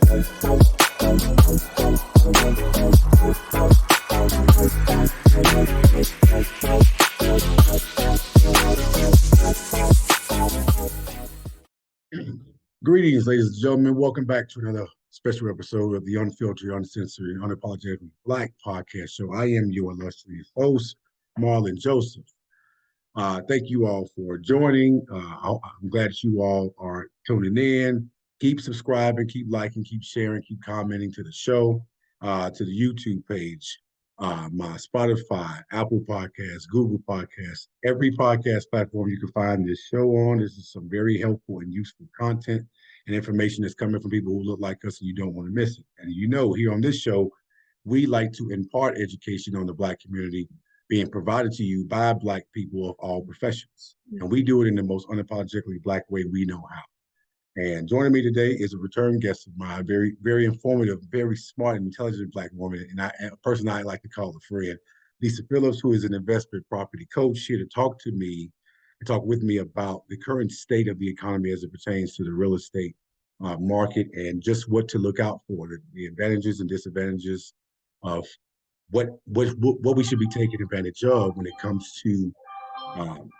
Greetings, ladies and gentlemen. Welcome back to another special episode of the Unfiltered, Uncensored, and Unapologetically Black podcast show. I am your illustrious host, Marlon Joseph. Thank you all for joining. I'm glad that you all are tuning in. Keep subscribing, keep liking, keep sharing, keep commenting to the show, to the YouTube page, my Spotify, Apple Podcasts, Google Podcasts, every podcast platform you can find this show on. This is some very helpful and useful content and information that's coming from people who look like us, and you don't want to miss it. And here on this show, we like to impart education on the Black community being provided to you by Black people of all professions. And we do it in the most unapologetically Black way we know how. And joining me today is a return guest of mine, very, very informative, very smart and intelligent Black woman, and a person I like to call a friend, Lisa Phillips, who is an investment property coach, here to talk with me about the current state of the economy as it pertains to the real estate market and just what to look out for, the advantages and disadvantages of what we should be taking advantage of when it comes to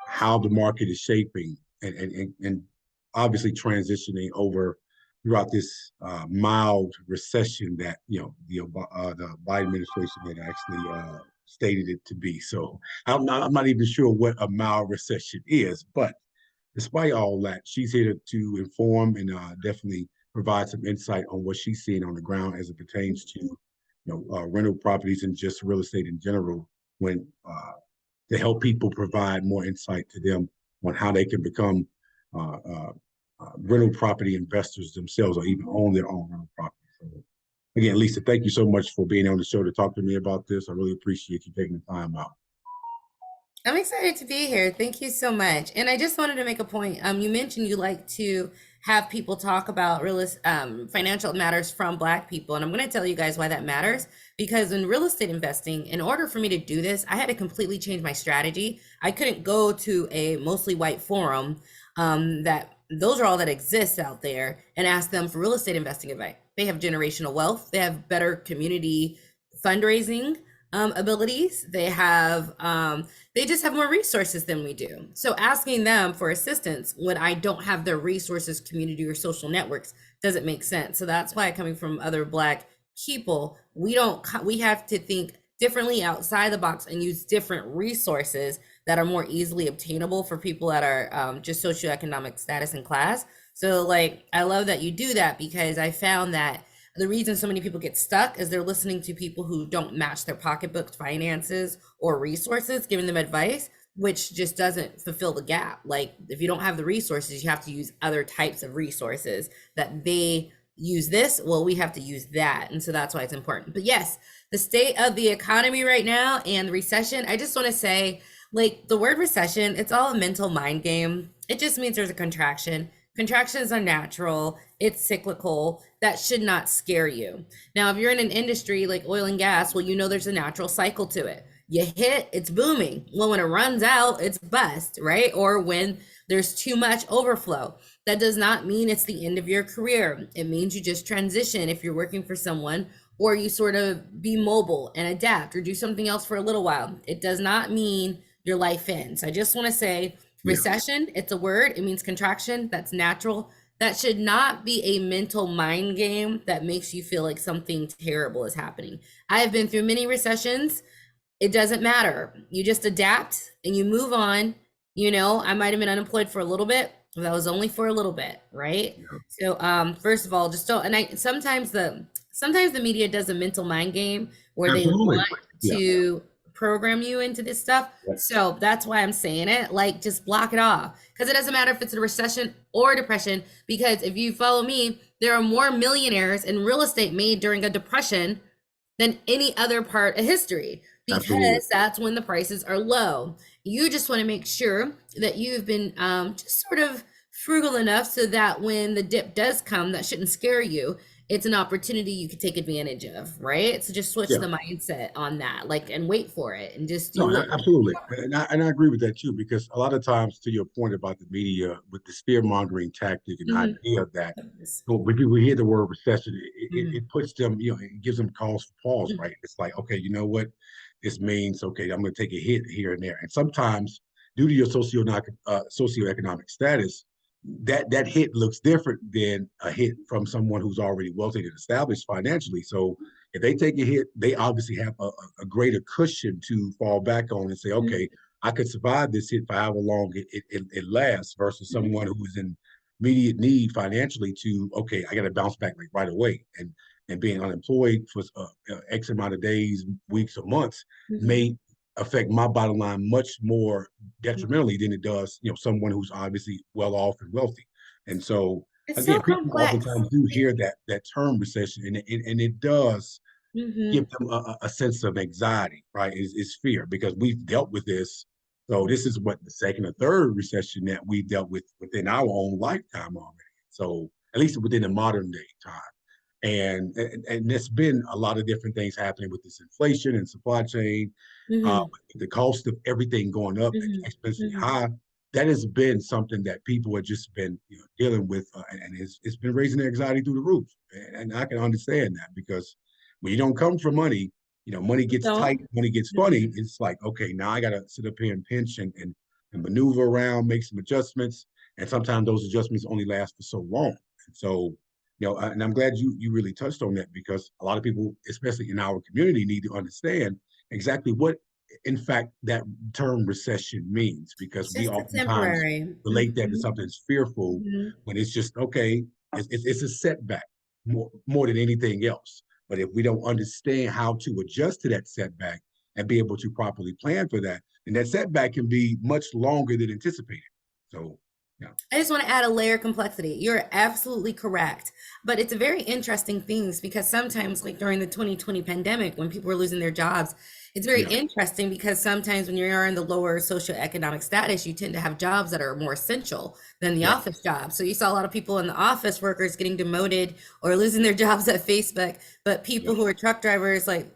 how the market is shaping and obviously transitioning over throughout this mild recession that the Biden administration had actually stated it to be. So I'm not even sure what a mild recession is, but despite all that, she's here to inform and definitely provide some insight on what she's seeing on the ground as it pertains to rental properties and just real estate in general, when to help people provide more insight to them on how they can become rental property investors themselves or even own their own rental property. So again, Lisa, thank you so much for being on the show to talk to me about this. I really appreciate you taking the time out. I'm excited to be here. Thank you so much. And I just wanted to make a point. You mentioned you like to have people talk about financial matters from Black people. And I'm going to tell you guys why that matters. Because in real estate investing, in order for me to do this, I had to completely change my strategy. I couldn't go to a mostly white forum that those are all that exist out there and ask them for real estate investing advice. They have generational wealth. They have better community fundraising abilities. They just have more resources than we do. So asking them for assistance when I don't have their resources, community, or social networks doesn't make sense. So that's why, coming from other Black people, we have to think differently outside the box and use different resources that are more easily obtainable for people that are just socioeconomic status and class. So I love that you do that, because I found that the reason so many people get stuck is they're listening to people who don't match their pocketbook finances or resources, giving them advice, which just doesn't fulfill the gap. If you don't have the resources, you have to use other types of resources that they use this. Well, we have to use that. And so that's why it's important. But yes, the state of the economy right now and the recession, I just want to say, the word recession, it's all a mental mind game. It just means there's a contraction. Contractions are natural. It's cyclical. That should not scare you. Now, if you're in an industry like oil and gas, well, there's a natural cycle to it. You hit, it's booming. Well, when it runs out, it's bust, right? Or when there's too much overflow. That does not mean it's the end of your career. It means you just transition if you're working for someone, or you sort of be mobile and adapt or do something else for a little while. It does not mean your life ends. I just want to say, recession, it's a word. It means contraction. That's natural. That should not be a mental mind game that makes you feel like something terrible is happening. I have been through many recessions. It doesn't matter. You just adapt and you move on. I might have been unemployed for a little bit, but that was only for a little bit, right? Yeah. So first of all, just don't. And sometimes the media does a mental mind game where Absolutely. They want to program you into this stuff. So that's why I'm saying it, just block it off, because it doesn't matter if it's a recession or a depression, because if you follow me, there are more millionaires in real estate made during a depression than any other part of history, because Absolutely. That's when the prices are low. You just want to make sure that you've been just sort of frugal enough so that when the dip does come, that shouldn't scare you. it's an opportunity you could take advantage of, right? So just switch Yeah. the mindset on that, like, and wait for it and just do No, what. absolutely, and I agree with that too. Because a lot of times, to your point about the media with the fear mongering tactic and Mhm. idea that when people hear the word recession, Mhm. it puts them, it gives them cause for pause, Mhm. right? It's like, okay, you know what, this means, okay, I'm going to take a hit here and there, and sometimes due to your socioeconomic status, that hit looks different than a hit from someone who's already wealthy and established financially. So if they take a hit, they obviously have a greater cushion to fall back on and say, Mhm. okay, I could survive this hit for however long it lasts, versus Mhm. someone who is in immediate need financially to, okay, I got to bounce back like right away. And being unemployed for X amount of days, weeks, or months Mhm. may affect my bottom line much more detrimentally than it does, someone who's obviously well off and wealthy. And so It's so again, people complex. oftentimes do hear that term recession, and it does give Mhm. them a sense of anxiety, right? Is fear, because we've dealt with this. So this is what the second or third recession that we dealt with within our own lifetime already. So at least within the modern day time. And there's been a lot of different things happening with this inflation and supply chain, uh, Mhm. the cost of everything going up Mhm. exponentially Mhm. high. That has been something that people have just been, dealing with, and it's been raising their anxiety through the roof. And I can understand that, because when you don't come from money, money gets tight, Don't. money gets funny. Mhm. It's like, okay, now I got to sit up here and pinch and maneuver around, make some adjustments, and sometimes those adjustments only last for so long. And so, and I'm glad you really touched on that, because a lot of people, especially in our community, need to understand exactly what, in fact, that term recession means, because It's we just a oftentimes temporary. relate that to Mhm. something that's fearful, Mhm. when it's just, okay, it's a setback more than anything else. But if we don't understand how to adjust to that setback and be able to properly plan for that, then that setback can be much longer than anticipated. So, yeah. I just want to add a layer of complexity. You're absolutely correct. But it's a very interesting things because sometimes, like during the 2020 pandemic, when people were losing their jobs, it's very Yeah. interesting because sometimes when you're in the lower socioeconomic status, you tend to have jobs that are more essential than the Yeah. office jobs. So you saw a lot of people in the office workers getting demoted or losing their jobs at Facebook, but Yeah. people who are truck drivers, like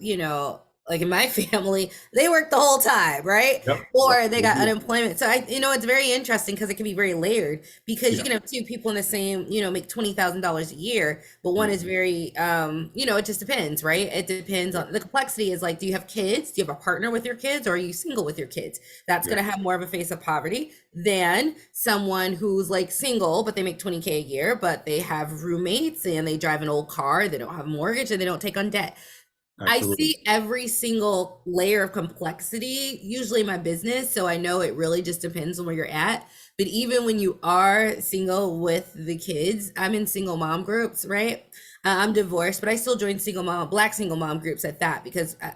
in my family, they worked the whole time, right? Yep. Yep. Or they They got do. unemployment. So it's very interesting because it can be very layered because you Yeah. can have two people in the same, make $20,000 a year, but one is Mhm. very, it just depends, right? It depends Yeah. on the complexity is like, do you have kids? Do you have a partner with your kids or are you single with your kids? That's Yeah. going to have more of a face of poverty than someone who's like single, but they make 20K a year, but they have roommates and they drive an old car, they don't have a mortgage and they don't take on debt. I Absolutely. see every single layer of complexity, usually in my business. So I know it really just depends on where you're at. But even when you are single with the kids, I'm in single mom groups, right? I'm divorced, but I still join black single mom groups at that because I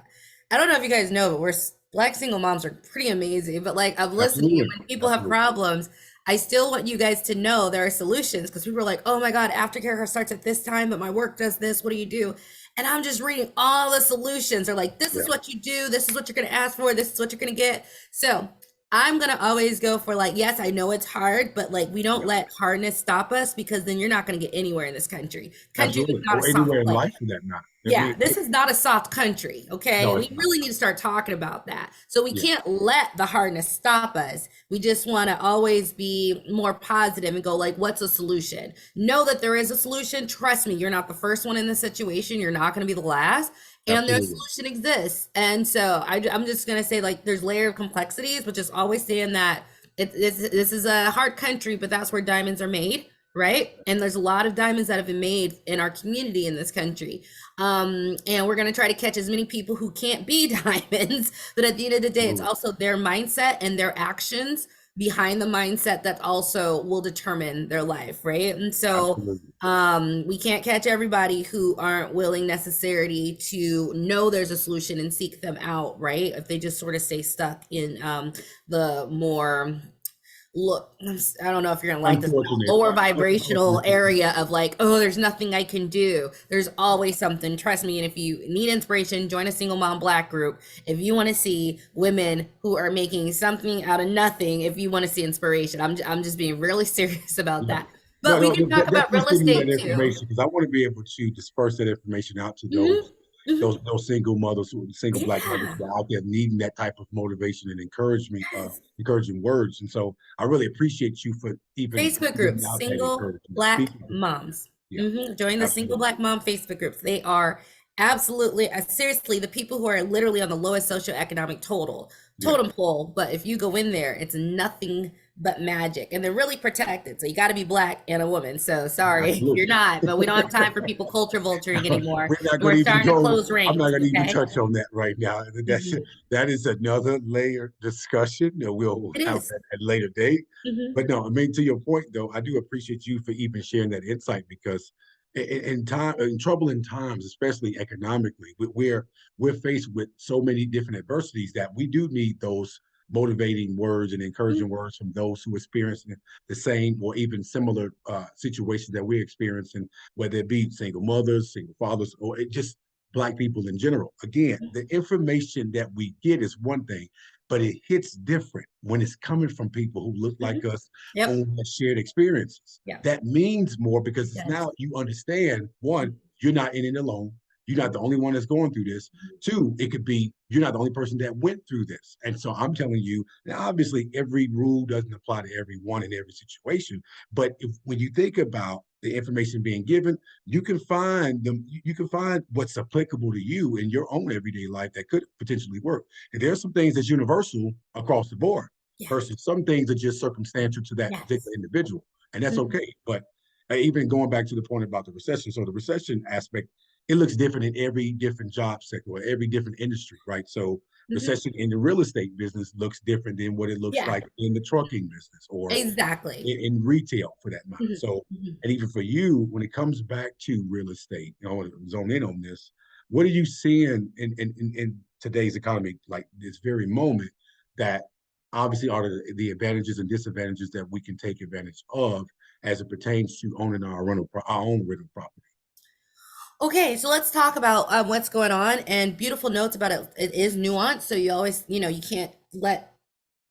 don't know if you guys know, but black single moms are pretty amazing. But like I'm listening, Absolutely. when people have Absolutely. problems, I still want you guys to know there are solutions because people are like, oh my God, aftercare starts at this time, but my work does this. What do you do? And I'm just reading all the solutions. They're like, this is Yeah. what you do. This is what you're going to ask for. This is what you're going to get. So I'm going to always go for like, yes, I know it's hard, but like we don't Yeah. let hardness stop us because then you're not going to get anywhere in this country. Country is Absolutely. not a Or soft anywhere in place. life for that matter. Yeah, this is not a soft country, okay? No, And it's we not. really need to start talking about that. So we Yeah. can't let the hardness stop us. We just want to always be more positive and go like, what's a solution? Know that there is a solution. Trust me, you're not the first one in this situation. You're not going to be the last. And the Absolutely. solution exists. And so I'm just going to say like, there's layer of complexities, but just always saying that this is a hard country, but that's where diamonds are made, right? And there's a lot of diamonds that have been made in our community in this country. And we're going to try to catch as many people who can't be diamonds. But at the end of the day, it's Absolutely. also their mindset and their actions behind the mindset that also will determine their life, right? And so Absolutely. we can't catch everybody who aren't willing necessarily to know there's a solution and seek them out, right? If they just sort of stay stuck in the more look, I don't know if you're gonna like this, Unfortunate. lower vibrational Unfortunate. area of like, oh, there's nothing I can do. There's always something. Trust me. And if you need inspiration, join a single mom black group. If you want to see women who are making something out of nothing, if you want to see inspiration, I'm just being really serious about Yeah. that. No, But we no, can talk about please real give me that estate too. information because I want to be able to disperse that information out to Hmm. Hmm. those single mothers, single black mothers Yeah. that are out there needing that type of motivation and Yes. encouraging words. And so I really appreciate you for even Facebook giving groups, out that single encouragement. black Speaking to, moms. yeah, Join the single absolutely. black mom Facebook groups. They are absolutely, seriously, the people who are literally on the lowest socioeconomic Yeah, totem pole. But if you go in there, it's nothing but magic, and they're really protected. So you got to be black and a woman. So sorry if you're absolutely. not, but we don't have time for people culture vulturing anymore, We're not and going we're to even starting to go. close I'm not ranks. going to even Okay. touch on that right now. Mhm. That is another layer discussion. You know, we'll It have is. that at a later date. Hmm. But no, I mean to your point though, I do appreciate you for even sharing that insight because in troubling times, especially economically, we're faced with so many different adversities that we do need those motivating words and encouraging words from those who experience the same or even similar situations that we're experiencing, whether it be single mothers, single fathers, or just Black people in general. Again, the information that we get is one thing, but it hits different when it's coming from people who look Hmm. like us, Yep. who have shared experiences. Yeah. That means more because it's Yes. now you understand one, you're not in it alone. You're not the only one that's going through this. Two, it could be you're not the only person that went through this. And so I'm telling you, now obviously every rule doesn't apply to everyone in every situation. But when you think about the information being given, you can find what's applicable to you in your own everyday life that could potentially work. And there's some things that's universal across the board Yes. versus some things are just circumstantial to that Yes. particular individual. And that's Mhm. okay. But even going back to the point about the recession, so the recession aspect, it looks different in every different job sector or every different industry, right? So Mhm. recession in the real estate business looks different than what it looks Yeah, like in the trucking business or exactly. in retail for that matter. Mhm. So, Mhm. and even for you, when it comes back to real estate, you know, zone in on this, what are you seeing in today's economy, like this very moment, that obviously are the advantages and disadvantages that we can take advantage of as it pertains to owning our own rental property? Okay, so let's talk about what's going on, and beautiful notes about it. It is nuanced, so you always, you can't let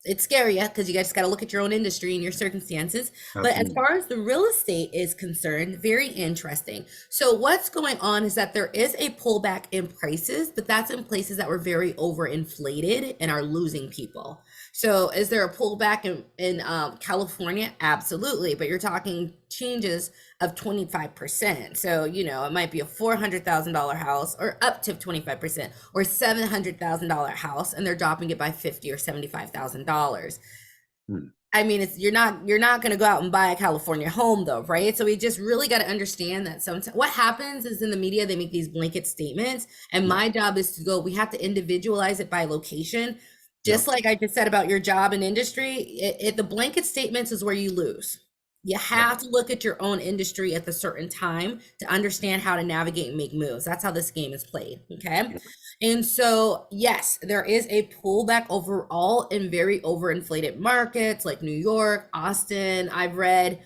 it scare you because you guys got to look at your own industry and your circumstances. But as Absolutely. far as the real estate is concerned, very interesting. So what's going on is that there is a pullback in prices, but that's in places that were very overinflated and are losing people. So is there a pullback in California? Absolutely, but you're talking changes of 25%. So, it might be a $400,000 house or up to 25% or $700,000 house, and they're dropping it by 50 or $75,000. Hmm. I mean, you're not going to go out and buy a California home though, right? So we just really got to understand that sometimes what happens is in the media they make these blanket statements, and Right. my job is to go. We have to individualize it by location, just Yep. like I just said about your job and industry. The blanket statements is where you lose. You Yep. have to look at your own industry at the certain time to understand how to navigate and make moves. That's how this game is played. Okay. And so, yes, there is a pullback overall in very overinflated markets like New York, Austin. I've read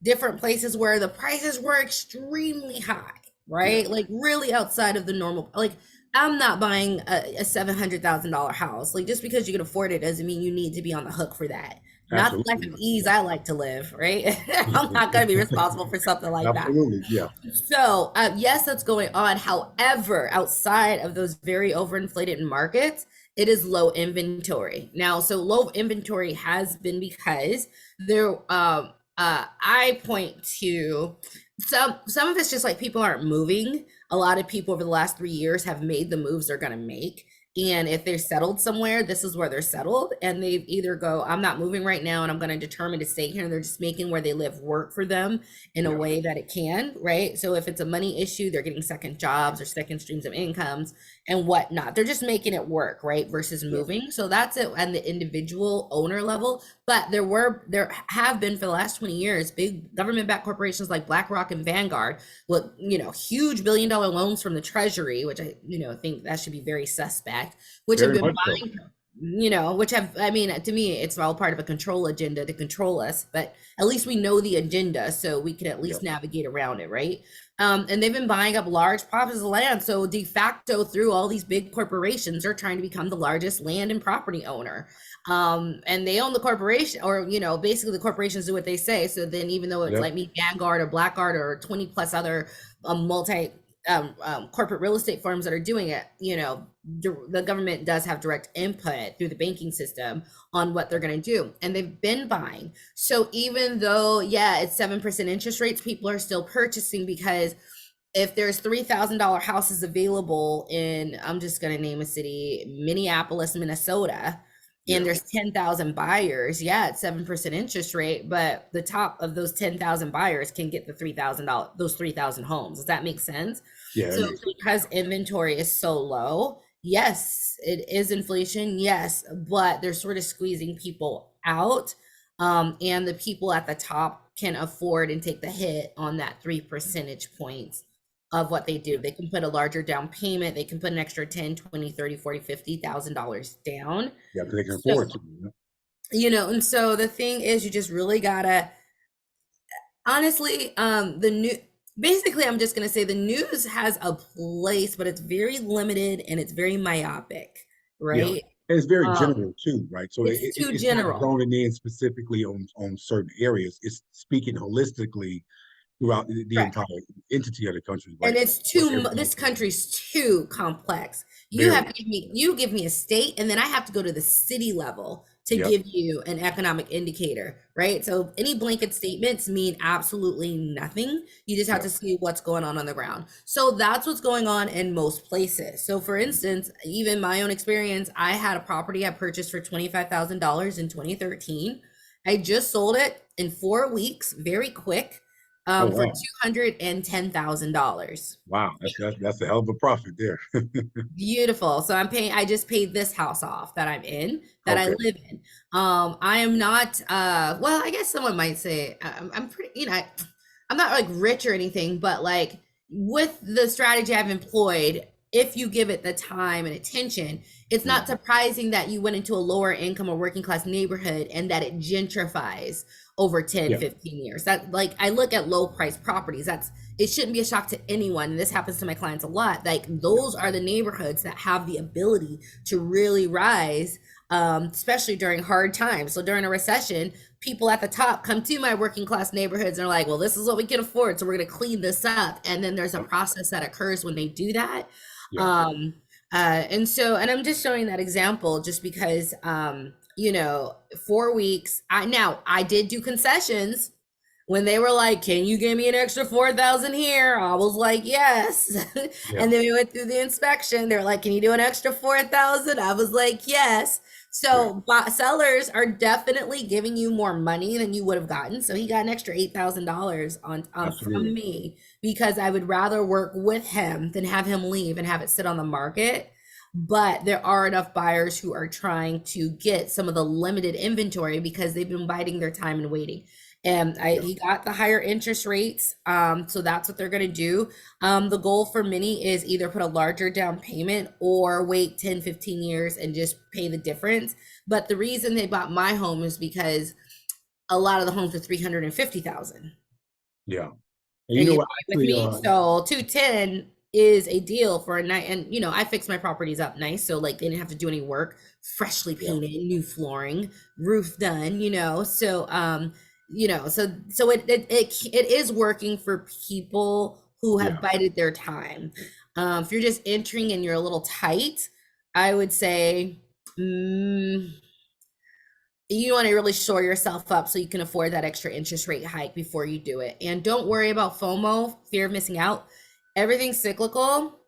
different places where the prices were extremely high, Yeah. right? Like really outside of the normal. Like I'm not buying a $700,000 house. Like just because you can afford it doesn't mean you need to be on the hook for that. Not the life Absolutely. of ease Yeah. I like to live, right? I'm not going to be responsible for something like that. Absolutely. Yeah. So, yes, that's going on. However, outside of those very overinflated markets, it is low inventory. Now, so low inventory has been because there, I point to some of it's just like people aren't moving. A lot of people over the last 3 years have made the moves they're going to make. And if they're settled somewhere, this is where they're settled. And they either go, I'm not moving right now and I'm going to determine to stay here. And they're just making where they live work for them in a Yeah. way that it can, right? So if it's a money issue, they're getting second jobs or second streams of incomes and whatnot. They're just making it work, right? Versus Yeah. moving. So that's it on the individual owner level. But there have been for the last 20 years, big government-backed corporations like BlackRock and Vanguard with, huge billion-dollar loans from the Treasury, which I, think that should be very suspect, which have Very been much so. buying which I mean, to me, it's all part of a control agenda to control us, but at least we know the agenda, so we can at Yeah. least navigate around it, right? And they've been buying up large plots of land. So de facto, through all these big corporations, are trying to become the largest land and property owner. And they own the corporation, or, basically the corporations do what they say. So then even though it's Yep. like me, Vanguard or Blackguard or 20 plus other multi corporate real estate firms that are doing it, the government does have direct input through the banking system on what they're going to do. And they've been buying. So even though, yeah, it's 7% interest rates, people are still purchasing because if there's $3,000 houses available in, I'm just going to name a city, Minneapolis, Minnesota, and Yeah. there's 10,000 buyers, yeah, it's 7% interest rate, but the top of those 10,000 buyers can get the $3,000, those 3,000 homes. Does that make sense? Yeah, that So makes sense. because inventory is so low, yes, it is inflation, yes, but they're sort of squeezing people out. And the people at the top can afford and take the hit on that 3 percentage points of what they do. They can put a larger down payment, they can put an extra 10, 20, 30, 40, $50,000 down. Yeah, because they can So, afford to. and so the thing is, you just really gotta, honestly, basically, I'm just gonna say the news has a place, but it's very limited and it's very myopic, Yeah. right? And it's very Um, general too, right? So it's too it's not general. zoning in specifically on certain areas. It's speaking holistically throughout the Correct. entire entity of the country, And right? it's What too, everything this is doing. country's too complex. You have Very. to you give me a state, and then I have to go to the city level to Yep. give you an economic indicator, right? So any blanket statements mean absolutely nothing. You just have Yep. to see what's going on the ground. So that's what's going on in most places. So for instance, even my own experience, I had a property I purchased for $25,000 in 2013. I just sold it in 4 weeks, very quick, Oh for wow. $210,000. Wow. That's a hell of a profit there. Beautiful. So I just paid this house off that I'm in, that I Okay. live in. I am not, well, I guess someone might say I'm pretty, I'm not like rich or anything, but like with the strategy I've employed, if you give it the time and attention, it's not Mhm. surprising that you went into a lower income or working class neighborhood and that it gentrifies over 10, Yeah. 15 years. That, like, I look at low price properties. It shouldn't be a shock to anyone. And this happens to my clients a lot. Like, Yeah. those are the neighborhoods that have the ability to really rise, especially during hard times. So during a recession, people at the top come to my working class neighborhoods and are like, well, this is what we can afford. So we're going to clean this up. And then there's a Yep. process that occurs when they do that. Yeah. Um, and I'm just showing that example just because, 4 weeks. I did do concessions when they were like, "Can you give me an extra 4,000 here?" I was like, "Yes." Yeah. And then we went through the inspection. They were like, "Can you do an extra 4,000?" I was like, "Yes." Yeah. So sellers are definitely giving you more money than you would have gotten. So he got an extra $8,000 on from Absolutely. me because I would rather work with him than have him leave and have it sit on the market. But there are enough buyers who are trying to get some of the limited inventory because they've been biding their time and waiting. And Yeah. he got the higher interest rates. So that's what they're going to do. The goal for many is either put a larger down payment or wait 10, 15 years and just pay the difference. But the reason they bought my home is because a lot of the homes are 350,000. Yeah. And Are you know you what? with Actually, me? So 210 is a deal for a night. And I fix my properties up nice. So like they didn't have to do any work, freshly yeah. painted, new flooring, roof done. So it is working for people who have Yeah. bided their time. If you're just entering and you're a little tight, I would say, mm, you want to really shore yourself up so you can afford that extra interest rate hike before you do it. And don't worry about FOMO, fear of missing out. Everything's cyclical.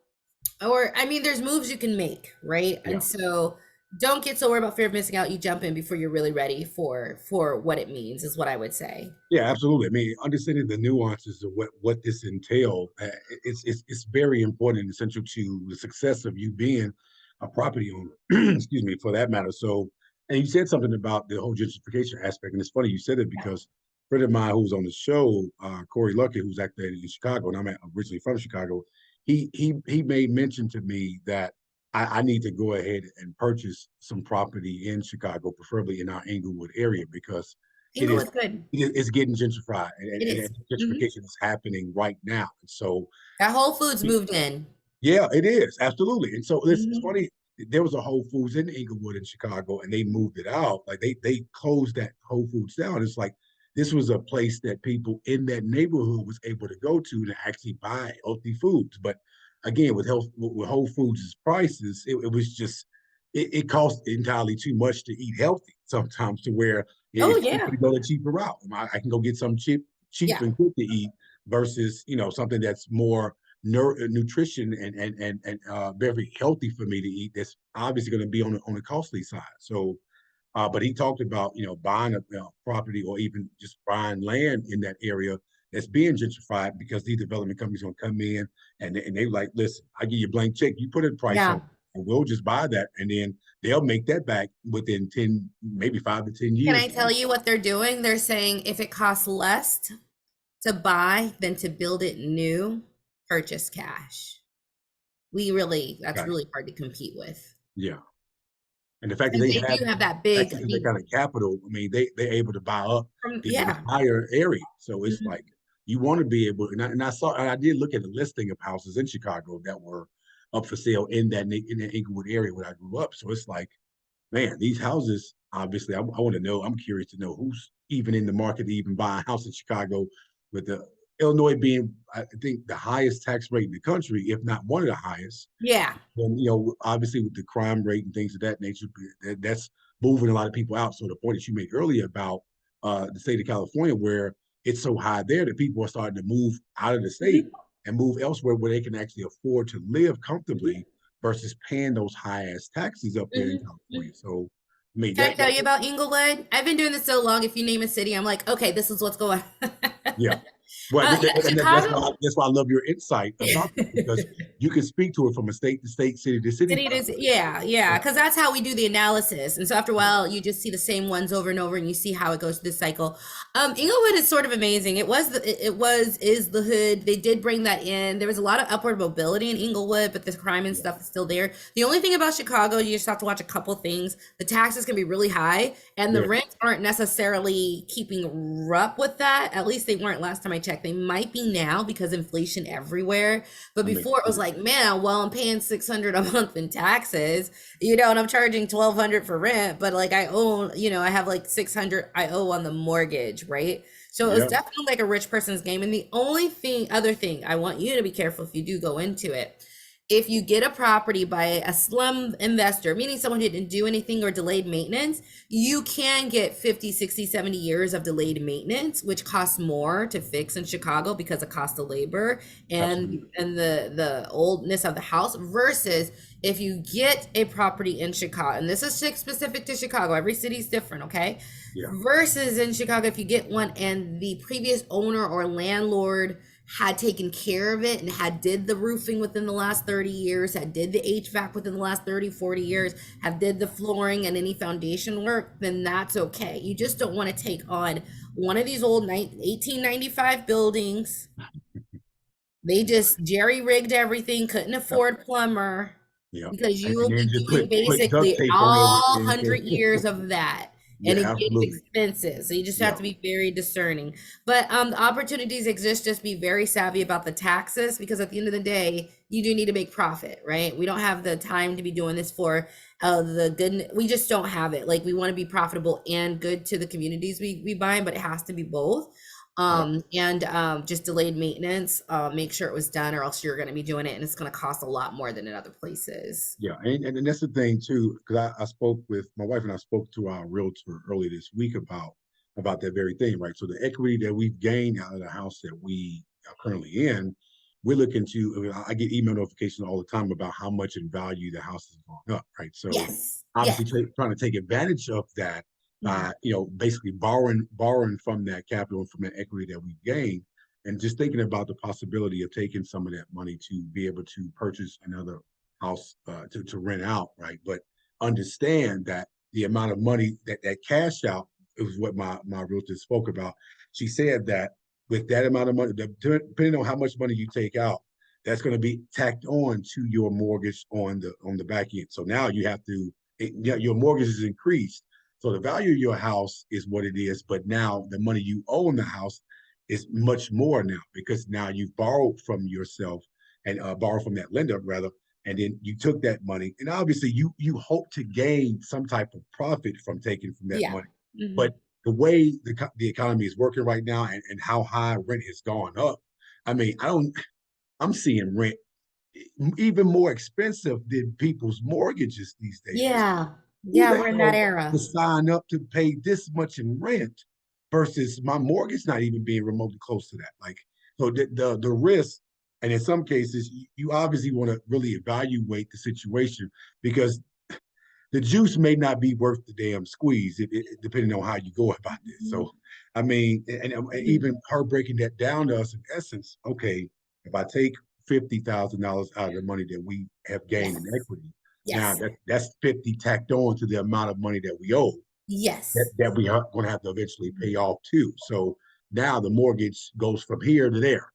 Or, I mean, there's moves you can make, right? Yeah. And so don't get so worried about fear of missing out. You jump in before you're really ready for what it means, is what I would say. Yeah, absolutely. I mean, understanding the nuances of what this entails, it's very important and essential to the success of you being a property owner. Excuse me, for that matter. So, and you said something about the whole gentrification aspect, and it's funny you said it because a friend of mine who was on the show, Corey Luckett, who's actually in Chicago, and I'm originally from Chicago. He made mention to me that I need to go ahead and purchase some property in Chicago, preferably in our Inglewood area, because it is Inglewood's good. it's getting gentrified, It and is. Mhm. gentrification is happening right now. And so That Whole Foods moved in. yeah, it is absolutely. And so it's Mhm. funny. There was a Whole Foods in Inglewood in Chicago, and they moved it out. Like they closed that Whole Foods down. It's like this was a place that people in that neighborhood was able to go to actually buy healthy foods. But again, with Whole Foods' prices, it was just it cost entirely too much to eat healthy sometimes, to where Oh, it's cheaper yeah. to go the cheaper route. I can go get some cheap Yeah. and good to eat versus something that's more nutrition and very healthy for me to eat. That's obviously going to be on the costly side. So, but he talked about buying a property or even just buying land in that area that's being gentrified, because these development companies going to come in and they like, listen, I give you a blank check, you put a price on, Yeah. and we'll just buy that, and then they'll make that back within 10, maybe 5 to 10 Can years. I tell you what they're doing? They're saying if it costs less to buy than to build it new, purchase cash. That's Got it. really hard to compete with. Yeah. And the fact that Since they they have do have that big, access to that kind of capital, I mean, they're able to buy up in the yeah. higher area. So it's Mhm. like you want to be able, and I did look at a listing of houses in Chicago that were up for sale in the Inglewood area where I grew up. So it's like, man, these houses, obviously, I want to know. I'm curious to know who's even in the market to even buy a house in Chicago, with the Illinois being, I think, the highest tax rate in the country, if not one of the highest. Yeah. And obviously with the crime rate and things of that nature, that's moving a lot of people out. So the point that you made earlier about the state of California, where it's so high there that people are starting to move out of the state Mhm. and move elsewhere where they can actually afford to live Mhm. comfortably versus paying those high ass taxes up there in Mhm. California. So I mean Can I that tell you about Inglewood? I've been doing this so long. If you name a city, I'm like, okay, this is what's going on. yeah. Well, Yeah, that's Chicago. why I love your insight about that, because you can speak to it from a state to state, city to city City point to, of view. yeah, yeah, Yeah, because that's how we do the analysis. And so after a yeah, while, you just see the same ones over and over, and you see how it goes through the cycle. Inglewood is sort of amazing. Is the hood. They did bring that in. There was a lot of upward mobility in Inglewood, but the crime and yeah, stuff is still there. The only thing about Chicago, you just have to watch a couple things. The taxes can be really high, and the yeah. rents aren't necessarily keeping up with that. At least they weren't last time I checked. They might be now because inflation everywhere. But I mean, before it was like, man, well, I'm paying 600 a month in taxes, and I'm charging 1,200 for rent, but like I own, I have like 600 I owe on the mortgage, right? So it was yeah, definitely like a rich person's game. And the other thing, I want you to be careful if you do go into it. If you get a property by a slum investor, meaning someone who didn't do anything or delayed maintenance, you can get 50, 60, 70 years of delayed maintenance, which costs more to fix in Chicago because of cost of labor and absolutely. the oldness of the house, versus if you get a property in Chicago, and this is specific to Chicago, every city's different, okay? Yeah, Versus in Chicago, if you get one and the previous owner or landlord had taken care of it and had did the roofing within the last 30 years, had did the HVAC within the last 30, 40 years, have did the flooring and any foundation work, then that's okay. You just don't want to take on one of these old 1895 buildings. They just jerry rigged everything, couldn't yeah, afford plumber, yeah. because you And will then be just doing put duct basically tape on all everything. 100 years of that. And Yeah, it gets absolutely. expensive. So you just have Yeah, to be very discerning. But the opportunities exist. Just be very savvy about the taxes, because at the end of the day, you do need to make profit, right? We don't have the time to be doing this for the good. We just don't have it. Like, we want to be profitable and good to the communities we buy, but it has to be both. yeah, And just delayed maintenance, make sure it was done, or else you're going to be doing it and it's going to cost a lot more than in other places. yeah. And that's the thing too, because I spoke with my wife, and I spoke to our realtor earlier this week about that very thing, right? So the equity that we've gained out of the house that we are currently in, we're looking to. I mean, I get email notifications all the time about how much in value the house is going up, right? So Yes, obviously yes. trying to take advantage of that Mhm. by basically borrowing from that capital and from that equity that we've gained, and just thinking about the possibility of taking some of that money to be able to purchase another house to rent out, right? But understand that the amount of money that cash out is what my realtor spoke about. She said that with that amount of money, depending on how much money you take out, that's going to be tacked on to your mortgage on the back end. So now you have to your mortgage is increased. So the value of your house is what it is, but now the money you owe in the house is much more now because now you've borrowed from yourself and borrowed from that lender rather, and then you took that money, and obviously you hope to gain some type of profit from taking from that Yeah. money, Hmm. but the way the economy is working right now and how high rent has gone up, I mean, I'm seeing rent even more expensive than people's mortgages these days. It's like, Yeah. who Yeah, the we're in that hell era. would sign up to pay this much in rent versus my mortgage not even being remotely close to that? Like, so the risk, and in some cases, you obviously want to really evaluate the situation because the juice may not be worth the damn squeeze, depending on how you go about this. Mhm. So, I mean, and Mhm. even her breaking that down to us in essence, okay, if I take $50,000 out of the money that we have gained in Yes. equity, now Yes. that's 50 tacked on to the amount of money that we owe Yes. that we are going to have to eventually pay off too. So now the mortgage goes from here to there.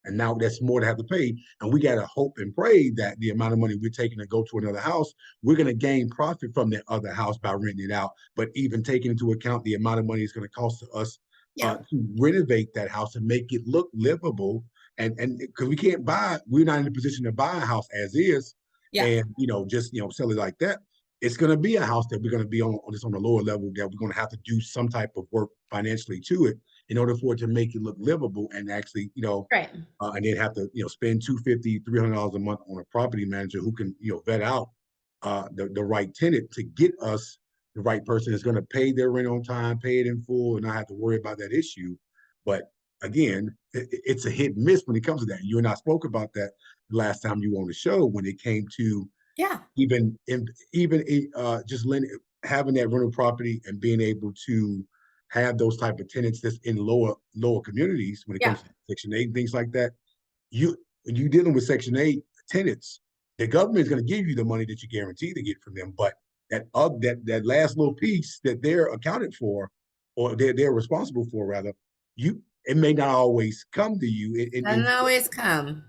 And now that's more to have to pay. And we got to hope and pray that the amount of money we're taking to go to another house, we're going to gain profit from that other house by renting it out. But even taking into account the amount of money it's going to cost to us Yeah. to renovate that house and make it look livable. And because we can't buy, we're not in a position to buy a house as is, Yeah. and just sell it like that. It's going to be a house that we're going to be on just on a lower level that we're going to have to do some type of work financially to it in order for it to make it look livable and actually Right. and they'd have to spend $250, $300 a month on a property manager who can vet out the right tenant to get us the right person that's going to pay their rent on time, pay it in full, and not have to worry about that issue. But again, it's a hit and miss when it comes to that. You and I spoke about that last time you were on the show when it came to Yeah. even just having that rental property and being able to have those type of tenants that's in lower communities when it Yeah. comes to Section 8 and things like that. You when you dealing with Section 8 tenants, the government is going to give you the money that you guarantee to get from them, but that last little piece that they're accounted for, or they're responsible for rather, it may not always come to you. Doesn't always come.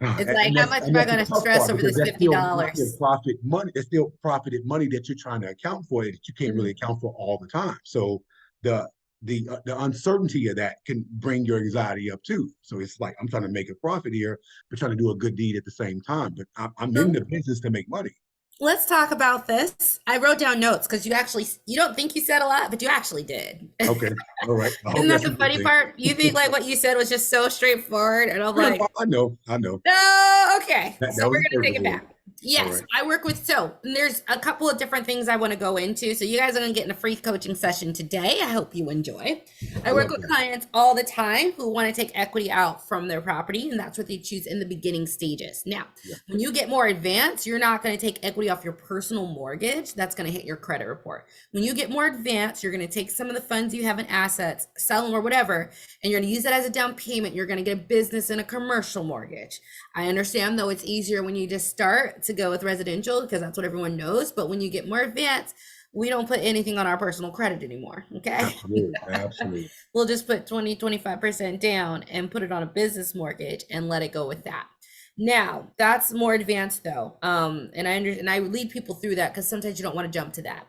It's like, And how that's much and am I that's going the to tough stress part over because this that's still $50? profit money. That's still profited money that you're trying to account for that you can't really Mhm. account for all the time. So the the uncertainty of that can bring your anxiety up too. So it's like I'm trying to make a profit here, but trying to do a good deed at the same time. But I'm in So the business to make money. let's talk about this. I wrote down notes because you don't think you said a lot, but you actually did. Okay, all right. I hope Isn't that that's a the good funny thing. part? You think like what you said was just so straightforward, and I'm No, like, I know. no, okay. That So was we're the gonna take purpose it of it. back. All Yes, right. I work with and there's a couple of different things I want to go into. So you guys are gonna get in a free coaching session today. I hope you enjoy. I I work love with that. clients all the time who want to take equity out from their property, and that's what they choose in the beginning stages. Now, Yeah. when you get more advanced, you're not going to take equity off your personal mortgage. That's going to hit your credit report. When you get more advanced, you're going to take some of the funds you have in assets, sell them or whatever, and you're going to use that as a down payment. You're going to get a business and a commercial mortgage. I understand though it's easier when you just start to go with residential because that's what everyone knows. But when you get more advanced, we don't put anything on our personal credit anymore. Okay. Absolutely. Absolutely. We'll just put 20, 25% down and put it on a business mortgage and let it go with that. Now that's more advanced though. And I lead people through that because sometimes you don't want to jump to that.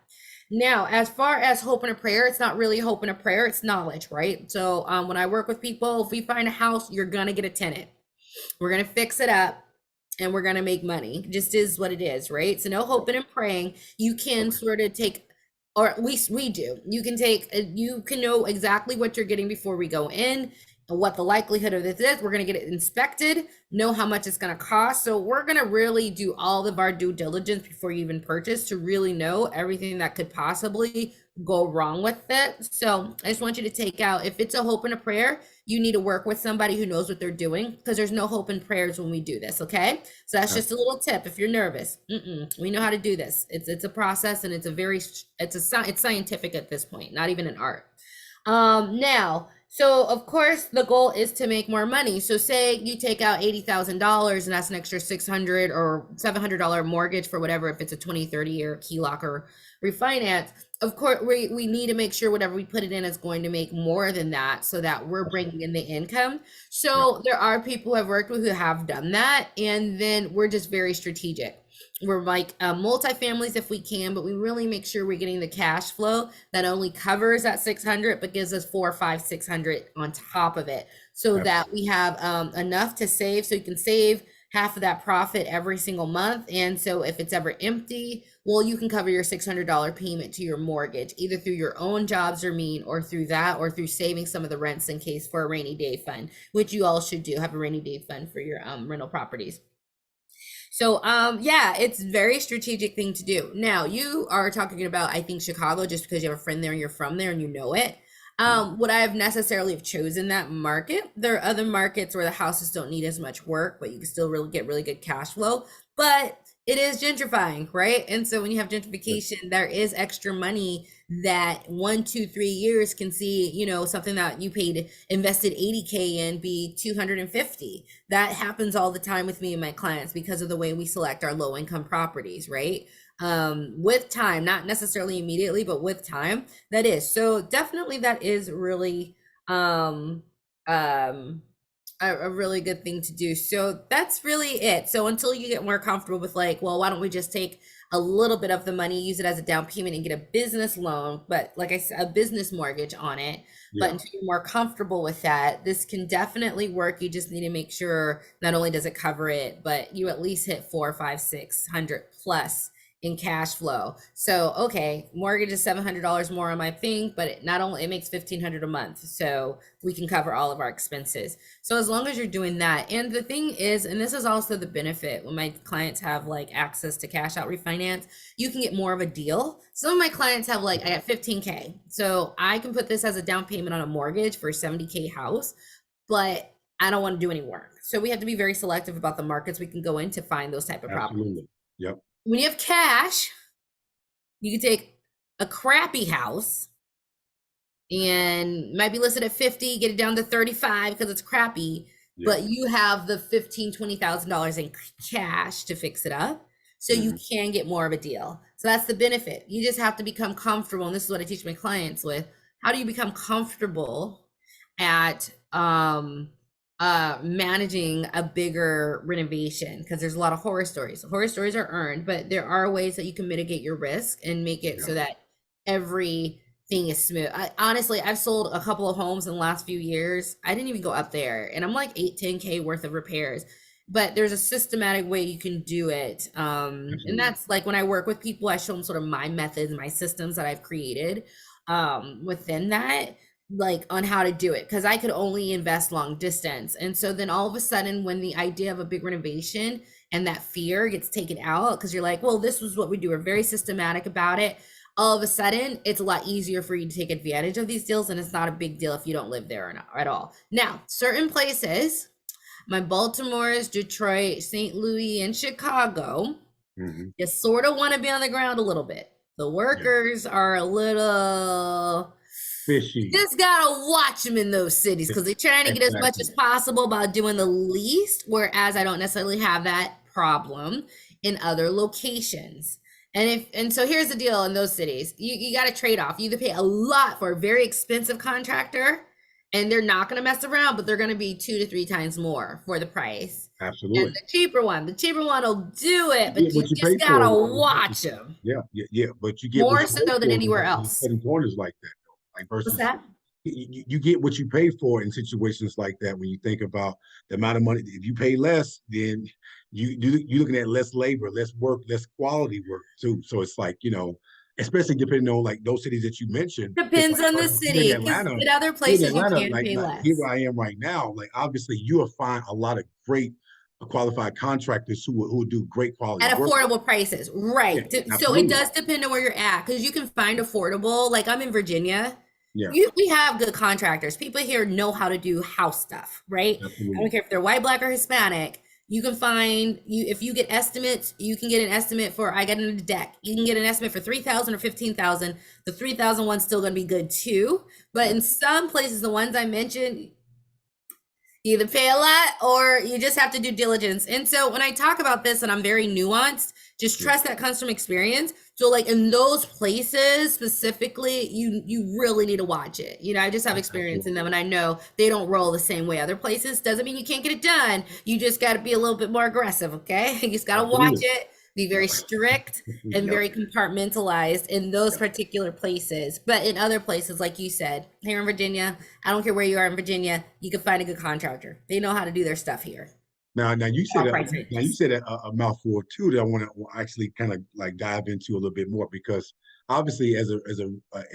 Now, as far as hope and a prayer, it's not really hope and a prayer, it's knowledge, right? So when I work with people, if we find a house, you're gonna get a tenant. We're going to fix it up and we're going to make money. Just is what it is, right? So no hoping and praying. You can Okay. sort of take, or at least we do. You can take, you can know exactly what you're getting before we go in and what the likelihood of this is. We're going to get it inspected, know how much it's going to cost. So we're going to really do all of our due diligence before you even purchase to really know everything that could possibly go wrong with it. So I just want you to take out, if it's a hope and a prayer, you need to work with somebody who knows what they're doing because there's no hope and prayers when we do this. Okay. So that's just a little tip. If you're nervous, we know how to do this. It's a process and it's scientific at this point, not even an art. Now, so of course the goal is to make more money. So say you take out $80,000 and that's an extra 600 or $700 mortgage for whatever, if it's a 20, 30 year key locker refinance, of course we need to make sure whatever we put it in is going to make more than that so that we're That's right. bringing in the income. Yeah. So there are people who I've worked with who have done that, and then we're just very strategic. We're like multifamilies if we can, but we really make sure we're getting the cash flow that only covers that 600 but gives us 4 5 600 on top of it, so that Absolutely. we have enough to save, so you can save half of that profit every single month. And so if it's ever empty, well, you can cover your $600 payment to your mortgage, either through your own jobs or mean, or through that, or through saving some of the rents in case for a rainy day fund, which you all should do, have a rainy day fund for your rental properties. So yeah, it's very strategic thing to do. Now you are talking about, I think, Chicago, just because you have a friend there and you're from there and you know it. Yeah. Would I have necessarily have chosen that market? There are other markets where the houses don't need as much work, but you can still really get really good cash flow. But it is gentrifying, right? And so when you have Yeah. gentrification, there is extra money that 1 2 3 years can see, you know, something that you paid invested 80K in be 250. That happens all the time with me and my clients because of the way we select our low income properties, right? With time, not necessarily immediately, but with time, that is. So definitely that is really um um a really good thing to do. So that's really it. So until you get more comfortable with like, well, why don't we just take a little bit of the money, use it as a down payment and get a business loan, but like I said, a business mortgage on it. But Yeah. until you're more comfortable with that, this can definitely work. You just need to make sure not only does it cover it, but you at least hit 4 5 600 plus in cash flow. So okay, mortgage is $700 more on my thing, but it not only, it makes 1,500 a month, so we can cover all of our expenses. So as long as you're doing that, and the thing is, and this is also the benefit when my clients have like access to cash out refinance, you can get more of a deal. Some of my clients have like, I got 15K, so I can put this as a down payment on a mortgage for a 70K house, but I don't want to do any work. So we have to be very selective about the markets we can go in to find those type of properties. Absolutely. Yep. When you have cash, you can take a crappy house and might be listed at 50, get it down to 35 because it's crappy, Yeah. but you have the 15, $20,000 in cash to fix it up. So you can get more of a deal. So that's the benefit. You just have to become comfortable. And this is what I teach my clients with. How do you become comfortable at managing a bigger renovation? Because there's a lot of horror stories. Horror stories are earned, but there are ways that you can mitigate your risk and make it Yeah. so that everything is smooth. Honestly, I've sold a couple of homes in the last few years. I didn't even go up there, and I'm like 8 10K worth of repairs, but there's a systematic way you can do it. And Absolutely. that's like when I work with people, I show them sort of my methods, my systems that I've created within that, like on how to do it, because I could only invest long distance. And so then all of a sudden, when the idea of a big renovation and that fear gets taken out, because you're like, well, this was what we do, we're very systematic about it, all of a sudden it's a lot easier for you to take advantage of these deals, and it's not a big deal if you don't live there or not, at all. Now, certain places, my Baltimore's, Detroit, St. Louis, and Chicago, Hmm. you sort of want to be on the ground a little bit. The Yeah. workers are a little, Fishy. just gotta watch them in those cities because they're trying to get as much Exactly. as possible by doing the least, whereas I don't necessarily have that problem in other locations. And so here's the deal in those cities. You got to trade off. You either pay a lot for a very expensive contractor and they're not going to mess around, but they're going to be 2 to 3 times more for the price. And Absolutely. the cheaper one will do it, You but get you what you just pay for. gotta watch them Yeah. Yeah. Yeah. But you get what more you pay so than for when anywhere you're else. cutting corners like that, though. Like What's versus that? you get what you pay for in situations like that when you think about the amount of money. If you pay less, then you're looking at less labor, less work, less quality work too. So it's like, especially depending on like those cities that you mentioned. Because Depends like on for the instance, here in city, because Atlanta, in other here in places you Atlanta, can like pay like here where less. I am right now, like obviously you will find a lot of great qualified contractors who do great quality At work. affordable prices, Yeah, right? So it absolutely. does depend on where you're at, because you can find affordable. Like I'm in Virginia, Yeah, we have good contractors. People here know how to do house stuff, right? I don't absolutely. care if they're white, black, or Hispanic. You can find you if you get estimates, you can get an estimate for I got in a deck. You can get an estimate for 3,000 or 15,000. The 3,000 one's still gonna be good too. But Yeah, in some places, the ones I mentioned, you either pay a lot or you just have to do diligence. And so when I talk about this, and I'm very nuanced, Just Yeah, trust that customer experience. So like in those places specifically, you really need to watch it. I just have experience in absolutely. them, and I know they don't roll the same way other places. Doesn't mean you can't get it done. You just got to be a little bit more aggressive, okay? You just got to watch Absolutely. it, be Yep. very strict and Yep. very compartmentalized in those Yep. particular places. But in other places, like you said, here in Virginia, I don't care where you are in Virginia, you can find a good contractor. They know how to do their stuff here. Now you said All price ranges. a mouthful too that I want to actually kind of like dive into a little bit more because obviously as a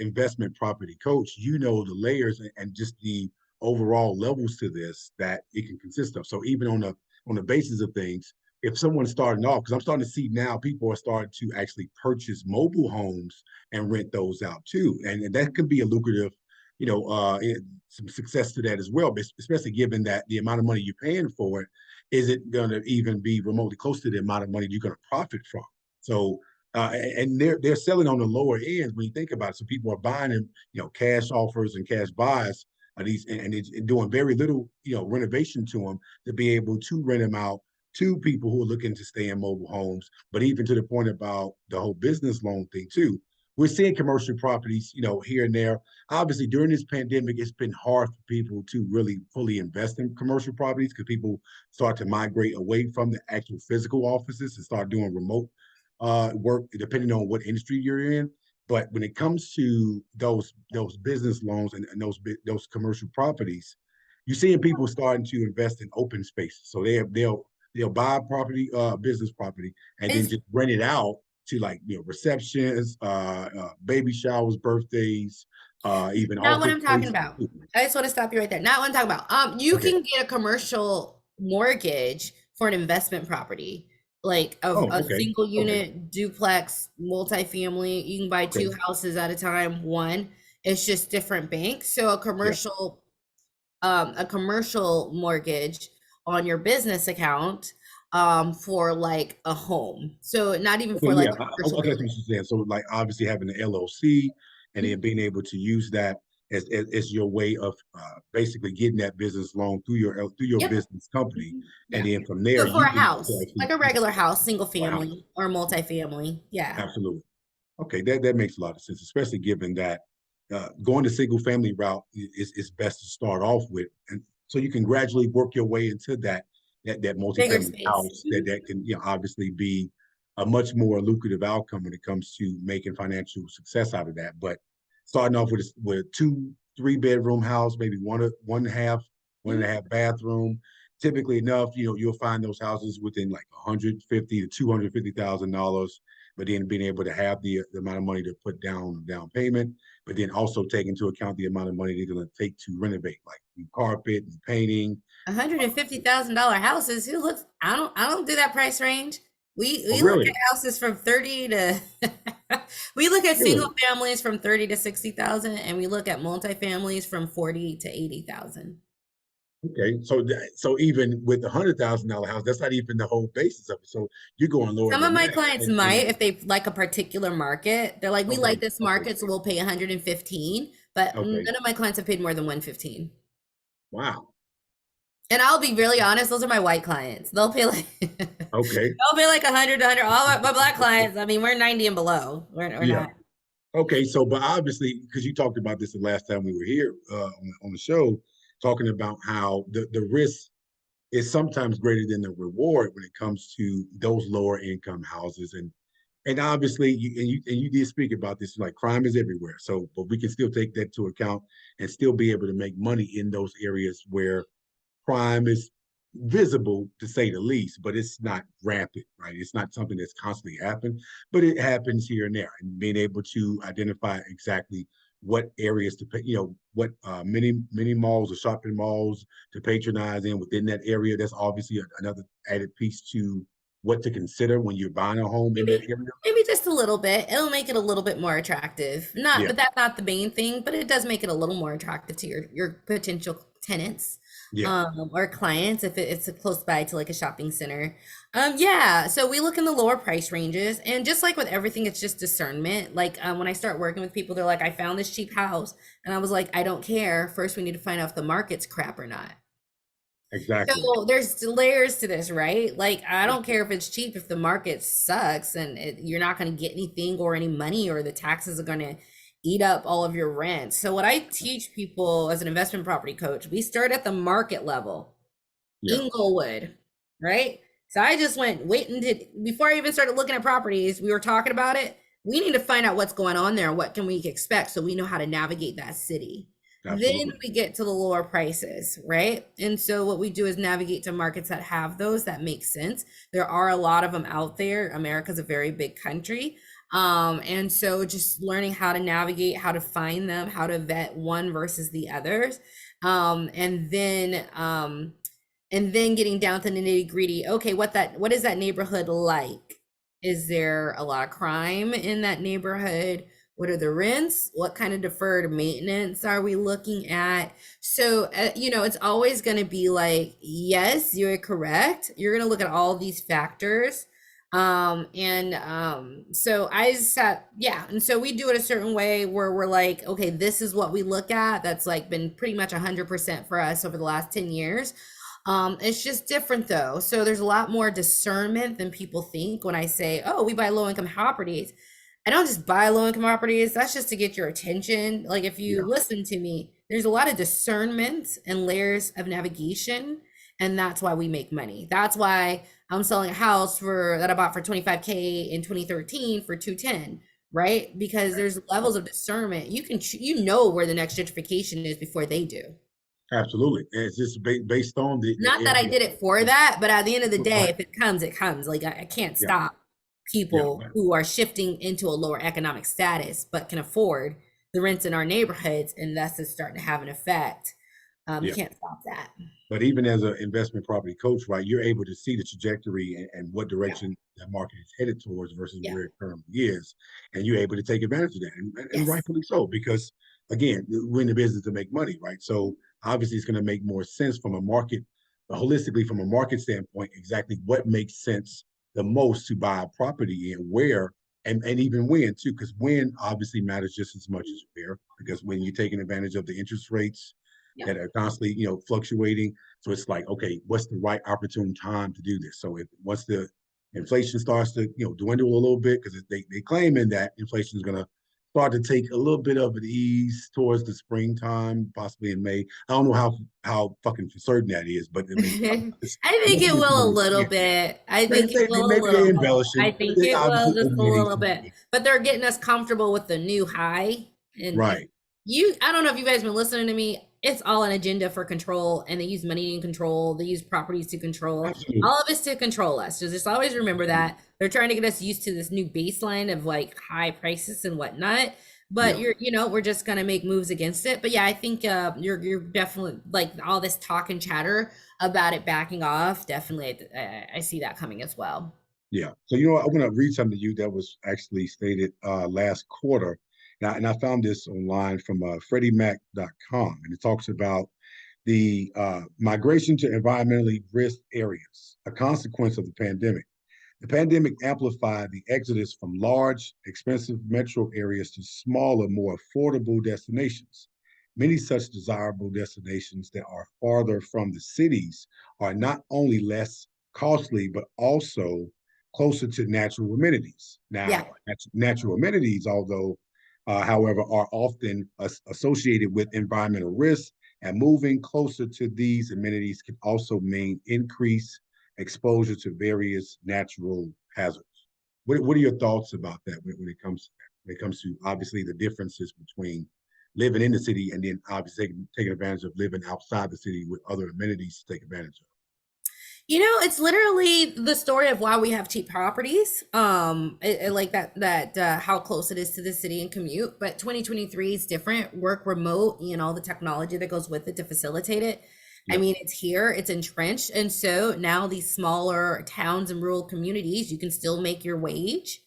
investment property coach, you know the layers and just the overall levels to this that it can consist of. So even on the basis of things, if someone's starting off, because I'm starting to see now people are starting to actually purchase mobile homes and rent those out too, and that could be a lucrative, you know, some success to that as well, especially given that the amount of money you're paying for it is it going to even be remotely close to the amount of money you're going to profit from? So, and they're selling on the lower end when you think about it. So people are buying them, cash offers and cash buys are these, and it's doing very little, renovation to them to be able to rent them out to people who are looking to stay in mobile homes. But even to the point about the whole business loan thing too, we're seeing commercial properties, here and there. Obviously, during this pandemic, it's been hard for people to really fully invest in commercial properties because people start to migrate away from the actual physical offices and start doing remote work, depending on what industry you're in. But when it comes to those business loans and those commercial properties, you're seeing people starting to invest in open spaces. So they'll buy a property, business property, and then It's just rent it out to like receptions, baby showers, birthdays, even not what office I'm talking space. about. I just want to stop you right there. Not what I'm talking about. You Okay. can get a commercial mortgage for an investment property, like of Oh, a okay. single Okay. unit, duplex, multifamily. You can buy Okay. two houses at a time. One, it's just different banks. So Yeah. a commercial mortgage on your business account, for like a home. So not even Okay, for like yeah, a commercial okay, that's building. what you're saying. So, like, obviously having the LLC and then being able to use that as your way of basically getting that business loan through your Yep. business company, and Yeah. then from there So for you a can house, actually like a regular house, single buy a house. family or multifamily. Yeah. Absolutely. Okay, that makes a lot of sense, especially given that going the single family route is best to start off with, and so you can gradually work your way into that Bigger multifamily space. house that can obviously be a much more lucrative outcome when it comes to making financial success out of that. But starting off with a 2 3 bedroom house, maybe one and a half, one and Mhm. a half bathroom. Typically enough, you'll find those houses within like 150 to $250,000, but then being able to have the amount of money to put down payment, but then also take into account the amount of money they're going to take to renovate, like carpet and painting. $150,000 houses. Who looks? I don't do that price range. Oh, We look at really? houses from 30 to we look at single Really? families from 30 to 60,000, and we look at multifamilies from 40 to 80,000. Okay. So even with the $100,000 house, that's not even the whole basis of it. So you're going lower Some of than my that. clients might, if they like a particular market, they're like, we Okay. like this Okay. market, so we'll pay 115. But Okay. none of my clients have paid more than 115. Wow. And I'll be really honest, those are my white clients. They'll pay like Okay. they'll pay like 100 to 100. All my black clients, I mean, we're 90 and below. We're Yeah. not. Okay, so but obviously, because you talked about this the last time we were here on the show, talking about how the risk is sometimes greater than the reward when it comes to those lower income houses, and obviously, you did speak about this, like crime is everywhere. So, but we can still take that to account and still be able to make money in those areas where crime is visible to say the least, but it's not rampant, right? It's not something that's constantly happening, but it happens here and there. And being able to identify exactly what areas to pay, what mini malls or shopping malls to patronize in within that area. That's obviously another added piece to what to consider when you're buying a home in that Maybe area. maybe just a little bit. It'll make it a little bit more attractive. Not, Yeah, but that's not the main thing, but it does make it a little more attractive to your potential tenants, yeah. or clients if it's close by to like a shopping center. Yeah, so we look in the lower price ranges, and just like with everything, it's just discernment. Like when I start working with people, they're like, I found this cheap house, and I was like, I don't care. First, we need to find out if the market's crap or not. Exactly. So there's layers to this, right? Like, I don't care if it's cheap, if the market sucks and you're not going to get anything or any money, or the taxes are going to eat up all of your rent. So what I teach people as an investment property coach, we start at the market level. Yeah, Inglewood, right? So I just went waiting to before I even started looking at properties. We were talking about it. We need to find out what's going on there and what can we expect so we know how to navigate that city. Then absolutely. we get to the lower prices, right? And so what we do is navigate to markets that have those that make sense. There are a lot of them out there. America's a very big country. And so just learning how to navigate, how to find them, how to vet one versus the others. And then getting down to the nitty gritty. Okay, what is that neighborhood like? Is there a lot of crime in that neighborhood? What are the rents? What kind of deferred maintenance are we looking at? So, it's always going to be like, yes, you're correct. You're going to look at all these factors. So I sat, yeah. And so we do it a certain way where we're like, okay, this is what we look at. That's like been pretty much 100% for us over the last 10 years. It's just different though. So there's a lot more discernment than people think when I say, oh, we buy low income properties. I don't just buy low income properties. That's just to get your attention. Like, if you Yeah, listen to me, there's a lot of discernment and layers of navigation. And that's why we make money. That's why I'm selling a house that I bought for 25K in 2013 for 210, right? Because there's levels of discernment. You know where the next gentrification is before they do. absolutely. And it's just based on the Not that I area. did it for that, but at the end of the day, Right. if it comes, it comes. Like, I can't Yeah. stop Yeah. people who are shifting into a lower economic status but can afford the rents in our neighborhoods, and thus it's starting to have an effect. You Yeah. can't stop that. But even as an investment property coach, right, you're able to see the trajectory and what Yeah, direction that market is headed towards versus yeah, where it currently is. And you're able to take advantage of that. And yes, rightfully so, because again, we're in the business to make money, right? So obviously it's going to make more sense from a market, holistically from a market standpoint, exactly what makes sense the most to buy a property and where and even when too, because when obviously matters just as much as where, because when you're taking advantage of the interest rates yeah. that are constantly, fluctuating. So it's like, okay, what's the right opportune time to do this? So if once the inflation starts to, dwindle a little bit, because they claiming that inflation is going to start to take a little bit of an ease towards the springtime, possibly in May. I don't know how fucking for certain that is, but I mean, I think it will a little bit. I think it will a maybe they're little bit. I embellishing, but think they it will obviously just a omitting little some bit. things. But they're getting us comfortable with the new high. And Right. I don't know if you guys been listening to me. It's all an agenda for control, and they use money in control. They use properties to control. Absolutely. All of it's to control us. So just always remember that they're trying to get us used to this new baseline of like high prices and whatnot. But Yeah. we're just gonna make moves against it. But yeah, I think you're definitely, like, all this talk and chatter about it backing off. Definitely, I see that coming as well. Yeah. So I'm going to read something to you that was actually stated last quarter. And I found this online from FreddieMac.com, and it talks about the migration to environmentally risk areas, a consequence of the pandemic. The pandemic amplified the exodus from large, expensive metro areas to smaller, more affordable destinations. Many such desirable destinations that are farther from the cities are not only less costly, but also closer to natural amenities. Yeah. Now, natural amenities, although, however, are often associated with environmental risks, and moving closer to these amenities can also mean increased exposure to various natural hazards. What are your thoughts about that when it comes to that? When it comes to obviously the differences between living in the city and then obviously taking advantage of living outside the city with other amenities to take advantage of. It's literally the story of why we have cheap properties. Like how close it is to the city and commute. But 2023 is different. Work remote and all the technology that goes with it to facilitate it. I Yeah, mean, it's here, it's entrenched. And so now these smaller towns and rural communities, you can still make your wage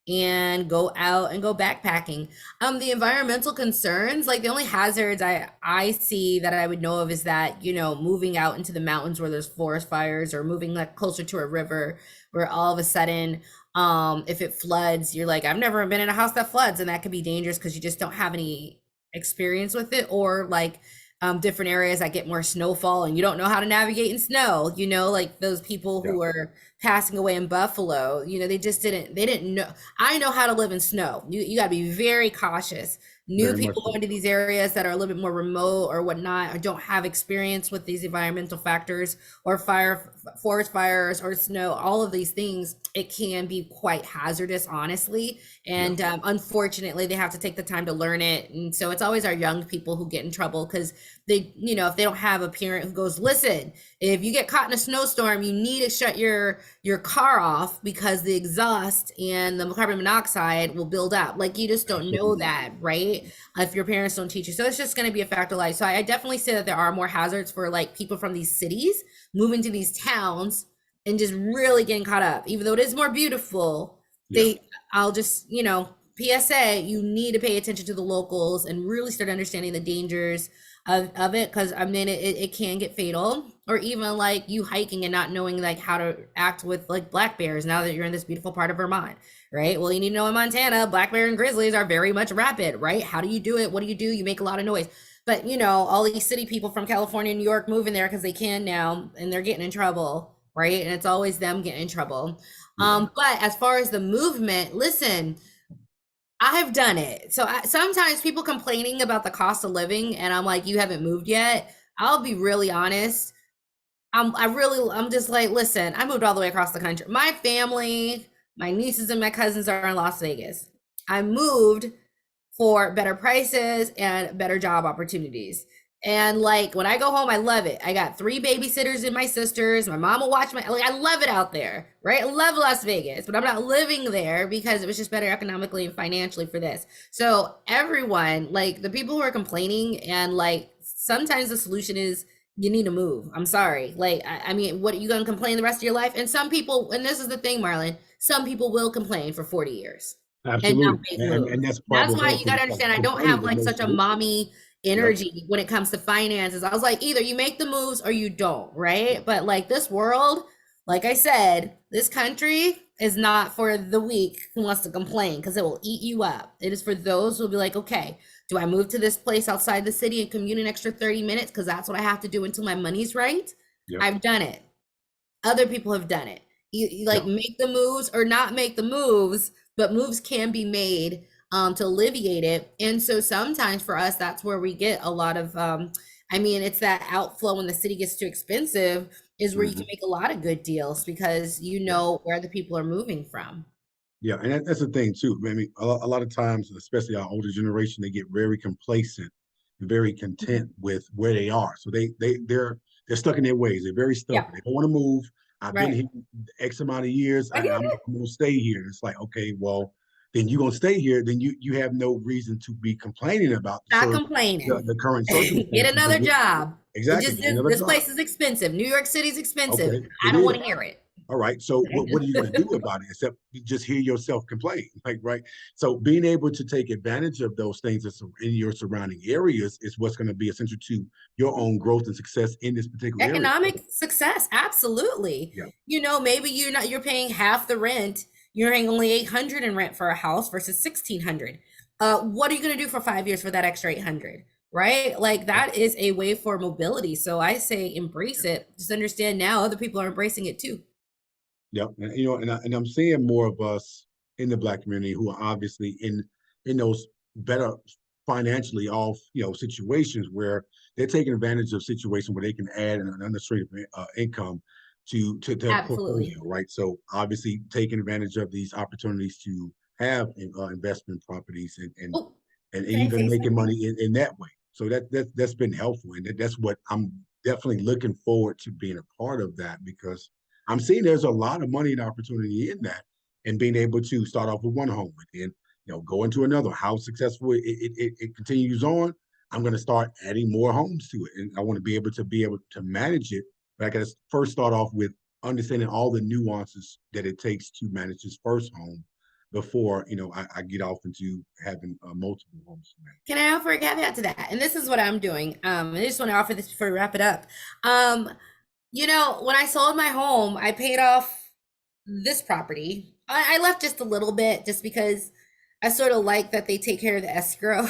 and go out and go backpacking. The environmental concerns, like, the only hazards I see that I would know of is that, moving out into the mountains where there's forest fires, or moving like closer to a river where all of a sudden, if it floods, you're like, I've never been in a house that floods, and that could be dangerous because you just don't have any experience with it. Or like different areas that get more snowfall and you don't know how to navigate in snow, like those people Yeah, who are passing away in Buffalo, they didn't know. I know how to live in snow. You got to be very cautious. New very much people so. going to these areas that are a little bit more remote or whatnot, or don't have experience with these environmental factors or forest fires or snow, all of these things, it can be quite hazardous, honestly. Yeah, And unfortunately, they have to take the time to learn it. And so it's always our young people who get in trouble because if they don't have a parent who goes, listen, if you get caught in a snowstorm, you need to shut your car off because the exhaust and the carbon monoxide will build up. Like you just don't know absolutely. that, right? If your parents don't teach you. So it's just going to be a fact of life. So I definitely say that there are more hazards for like people from these cities moving to these towns and just really getting caught up. Even though it is more beautiful, Yeah, they I'll just, PSA, you need to pay attention to the locals and really start understanding the dangers of it, because I mean it can get fatal, or even like you hiking and not knowing like how to act with like black bears now that you're in this beautiful part of Vermont, right? Well, you need to know in Montana, black bear and grizzlies are very much rapid, right? How do you do it? What do? You make a lot of noise. But all these city people from California and New York moving there because they can now and they're getting in trouble, right? And it's always them getting in trouble. yeah, But as far as the movement, listen, I've done it. So sometimes people complaining about the cost of living, and I'm like, you haven't moved yet. I'll be really honest. I'm just like, listen, I moved all the way across the country. My family, my nieces and my cousins are in Las Vegas. I moved for better prices and better job opportunities. And like when I go home, I love it. I got 3 babysitters and my sisters. My mom will watch I love it out there, right? I love Las Vegas, but I'm not living there because it was just better economically and financially for this. So everyone, like the people who are complaining, and like sometimes the solution is you need to move. I'm sorry. Like, I mean, what are you going to complain the rest of your life? And some people, and this is the thing, Marlon, some people will complain for 40 years and not absolutely. make And moves. that's That's why you problematic got because to it's like understand, I don't complaining have with like no such a solution. mommy Yep. energy when it comes to finances. I was like, either you make the moves or you don't, right? But like this world, like I said, this country is not for the weak who wants to complain because it will eat you up. It is for those who will be like, okay, do I move to this place outside the city and commute an extra 30 minutes because that's what I have to do until my money's right? Yep. I've done it. Other people have done it. You like Yeah. make the moves or not make the moves, but moves can be made to alleviate it. And so sometimes for us, that's where we get a lot of I mean, it's that outflow when the city gets too expensive is where you can Hmm. make a lot of good deals because you Yeah. know where the people are moving from. Yeah. And that's the thing too. I mean, a lot of times, especially our older generation, they get very complacent and very content with where they are. So they're stuck in their ways. They're very Yeah, stubborn. They don't want to move. I've been right. here X amount of years, I and get I'm it. going to stay here. It's like, okay, well, then you're going to stay here. Then you have no reason to be complaining about Stop complaining. the current Get circumstances. another job. It Exactly. just Get another this job. place is expensive. New York City's expensive. Okay, I it don't is. want to hear it. All right. So what are you going to do about it except you just hear yourself complain? Like, right. So being able to take advantage of those things that's in your surrounding areas is what's going to be essential to your own growth and success in this particular area. Economic success, absolutely. Yeah. Maybe you're paying half the rent. You're paying only 800 in rent for a house versus 1600. What are you going to do for 5 years for that extra 800? Right? Like Yeah. that is a way for mobility. So I say embrace it. Just understand now other people are embracing it too. Yeah. And I'm seeing more of us in the Black community who are obviously in those better financially off, situations where they're taking advantage of situations where they can add an administrative income to their Absolutely. portfolio, right? So obviously taking advantage of these opportunities to have investment properties Oh, and can I even say making something? money in that way. So that's been helpful, and that's what I'm definitely looking forward to being a part of that because I'm seeing there's a lot of money and opportunity in that, and being able to start off with one home and then go into another. How successful it continues on, I'm going to start adding more homes to it, and I want to be able to manage it. But I got to first start off with understanding all the nuances that it takes to manage this first home before I get off into having multiple homes. Can I offer a caveat to that? And this is what I'm doing. I just want to offer this before we wrap it up. Um, when I sold my home, I paid off this property. I left just a little bit just because I sort of like that they take care of the escrow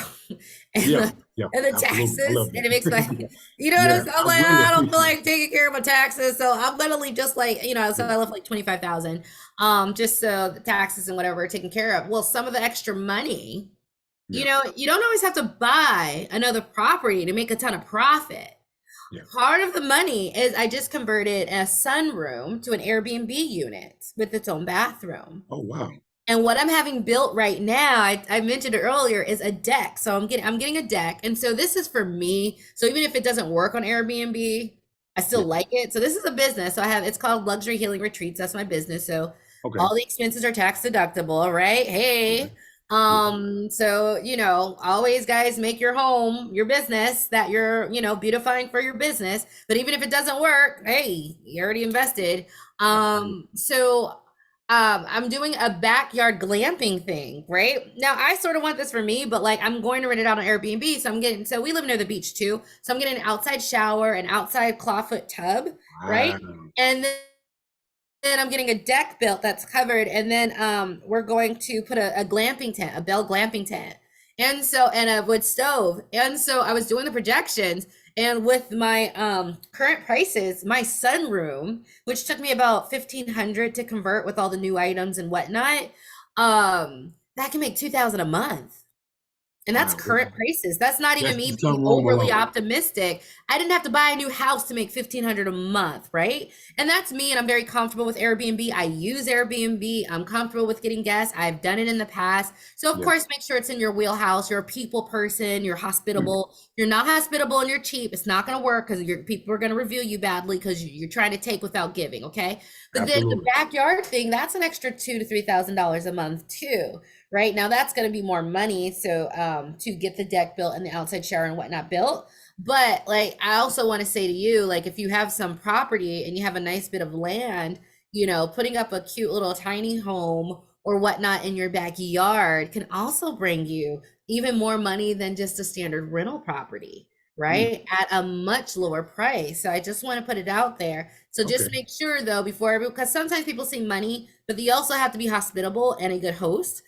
and Yeah, the yeah, and the absolutely. I taxes, love and it makes my, that. you know what Yeah, I'm saying? I'm I like, really "Ah, I don't feel appreciate like taking care of my taxes, so I'm gonna leave just like, so it. I left like 25,000, just so the taxes and whatever are taken care of. Well, some of the extra money, Yeah, you don't always have to buy another property to make a ton of profit. yeah. Part of the money is I just converted a sunroom to an Airbnb unit with its own bathroom. Oh, wow. And what I'm having built right now, I mentioned it earlier, is a deck. So I'm getting a deck. And so this is for me. So even if it doesn't work on Airbnb, I still Yeah. like it. So this is a business. So it's called Luxury Healing Retreats. That's my business. So Okay. all the expenses are tax deductible, right? Okay. Hey. Yeah. So always guys make your home your business that you're, beautifying for your business. But even if it doesn't work, hey, you already invested. Absolutely. I'm doing a backyard glamping thing, right? Now I sort of want this for me, but like I'm going to rent it out on Airbnb. So we live near the beach too. So I'm getting an outside shower, an outside clawfoot tub, right? Wow. And then I'm getting a deck built that's covered, and then we're going to put a glamping tent, a Bell glamping tent, and a wood stove. And so I was doing the projections, and with my current prices, my sunroom, which took me about 1,500 to convert with all the new items and whatnot, that can make 2,000 a month. And that's Wow. current prices. That's not even That's me the being sunroom overly alone. optimistic. I didn't have to buy a new house to make 1,500 a month, right? And that's me, and I'm very comfortable with Airbnb. I use Airbnb. I'm comfortable with getting guests. I've done it in the past. So of Yeah. course, make sure it's in your wheelhouse. You're a people person, you're Mm. hospitable. You're not hospitable and you're cheap. It's not going to work because your people are going to review you badly because you're trying to take without giving, okay? But then the Absolutely. backyard thing, that's an extra $2,000 to $3,000 a month too, right? Now that's going to be more money. So to get the deck built and the outside shower and whatnot built. But like I also want to say to you, like if you have some property and you have a nice bit of land, putting up a cute little tiny home or whatnot in your backyard can also bring you even more money than just a standard rental property, Mm. right? At a much lower price. So I just want to put it out there. So Okay. just make sure though, because sometimes people see money, but you also have to be hospitable and a good host.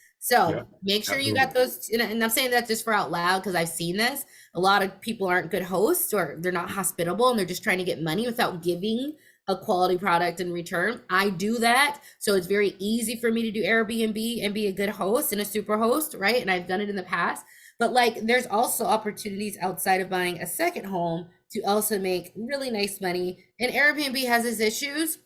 Yeah. So make sure you got Absolutely. those. And I'm saying that just for out loud because I've seen this. A lot of people aren't good hosts or they're not hospitable and they're just trying to get money without giving a quality product in return. I do that. So it's very easy for me to do Airbnb and be a good host and a super host, right? And I've done it in the past. But like there's also opportunities outside of buying a second home to also make really nice money. And Airbnb has its issues.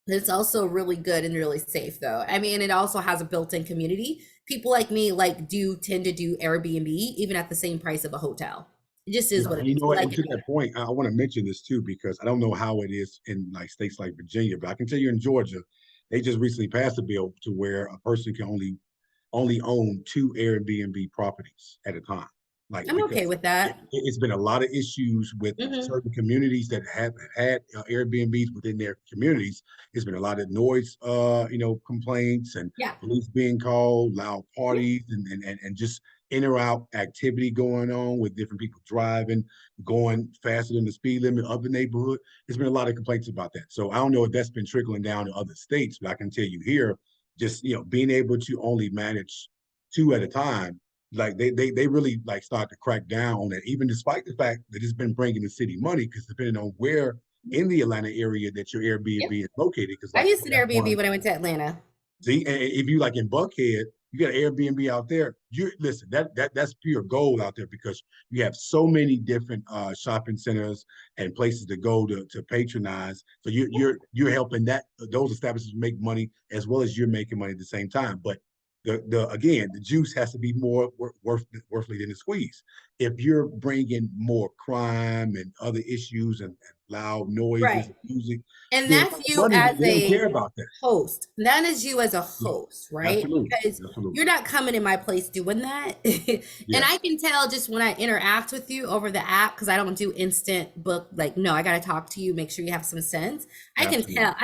It's also really good and really safe though. I mean, it also has a built-in community. People like me do tend to do Airbnb even at the same price of a hotel. It just Yeah. is what it And you is. know We what? like And it to that better. point, I want to mention this too, because I don't know how it is in like states like Virginia, but I can tell you in Georgia, they just recently passed a bill to where a person can only own two Airbnb properties at a time. Like I'm okay because with that. it's been a lot of issues with Hmm. certain communities that have had Airbnbs within their communities. It's been a lot of noise, complaints and Yeah. police being called, loud Yeah. parties, and just in or out activity going on with different people driving, going faster than the speed limit of the neighborhood. There's been a lot of complaints about that. So I don't know if that's been trickling down to other states, but I can tell you here, just being able to only manage two at a time, like they really like start to crack down on that, even despite the fact that it's been bringing the city money, because depending on where in the Atlanta area that your Airbnb Yep. is located, because I like used we an have Airbnb one. when I went to Atlanta. See, and if you like in Buckhead, you got an Airbnb out there. You listen, that's pure gold out there because you have so many different shopping centers and places to go to patronize. So you're helping those establishments make money as well as you're making money at the same time. But the again, the juice has to be more worthly than the squeeze. If you're bringing more crime and other issues and loud noises Right. and music, And then that's you money, as they don't care a about that. host. That is you as a Yeah, host, right? absolutely. Because Absolutely. you're not coming in my place doing that. And Yeah, I can tell just when I interact with you over the app, because I don't do instant book, like, no, I got to talk to you, make sure you have some sense. I can absolutely. tell,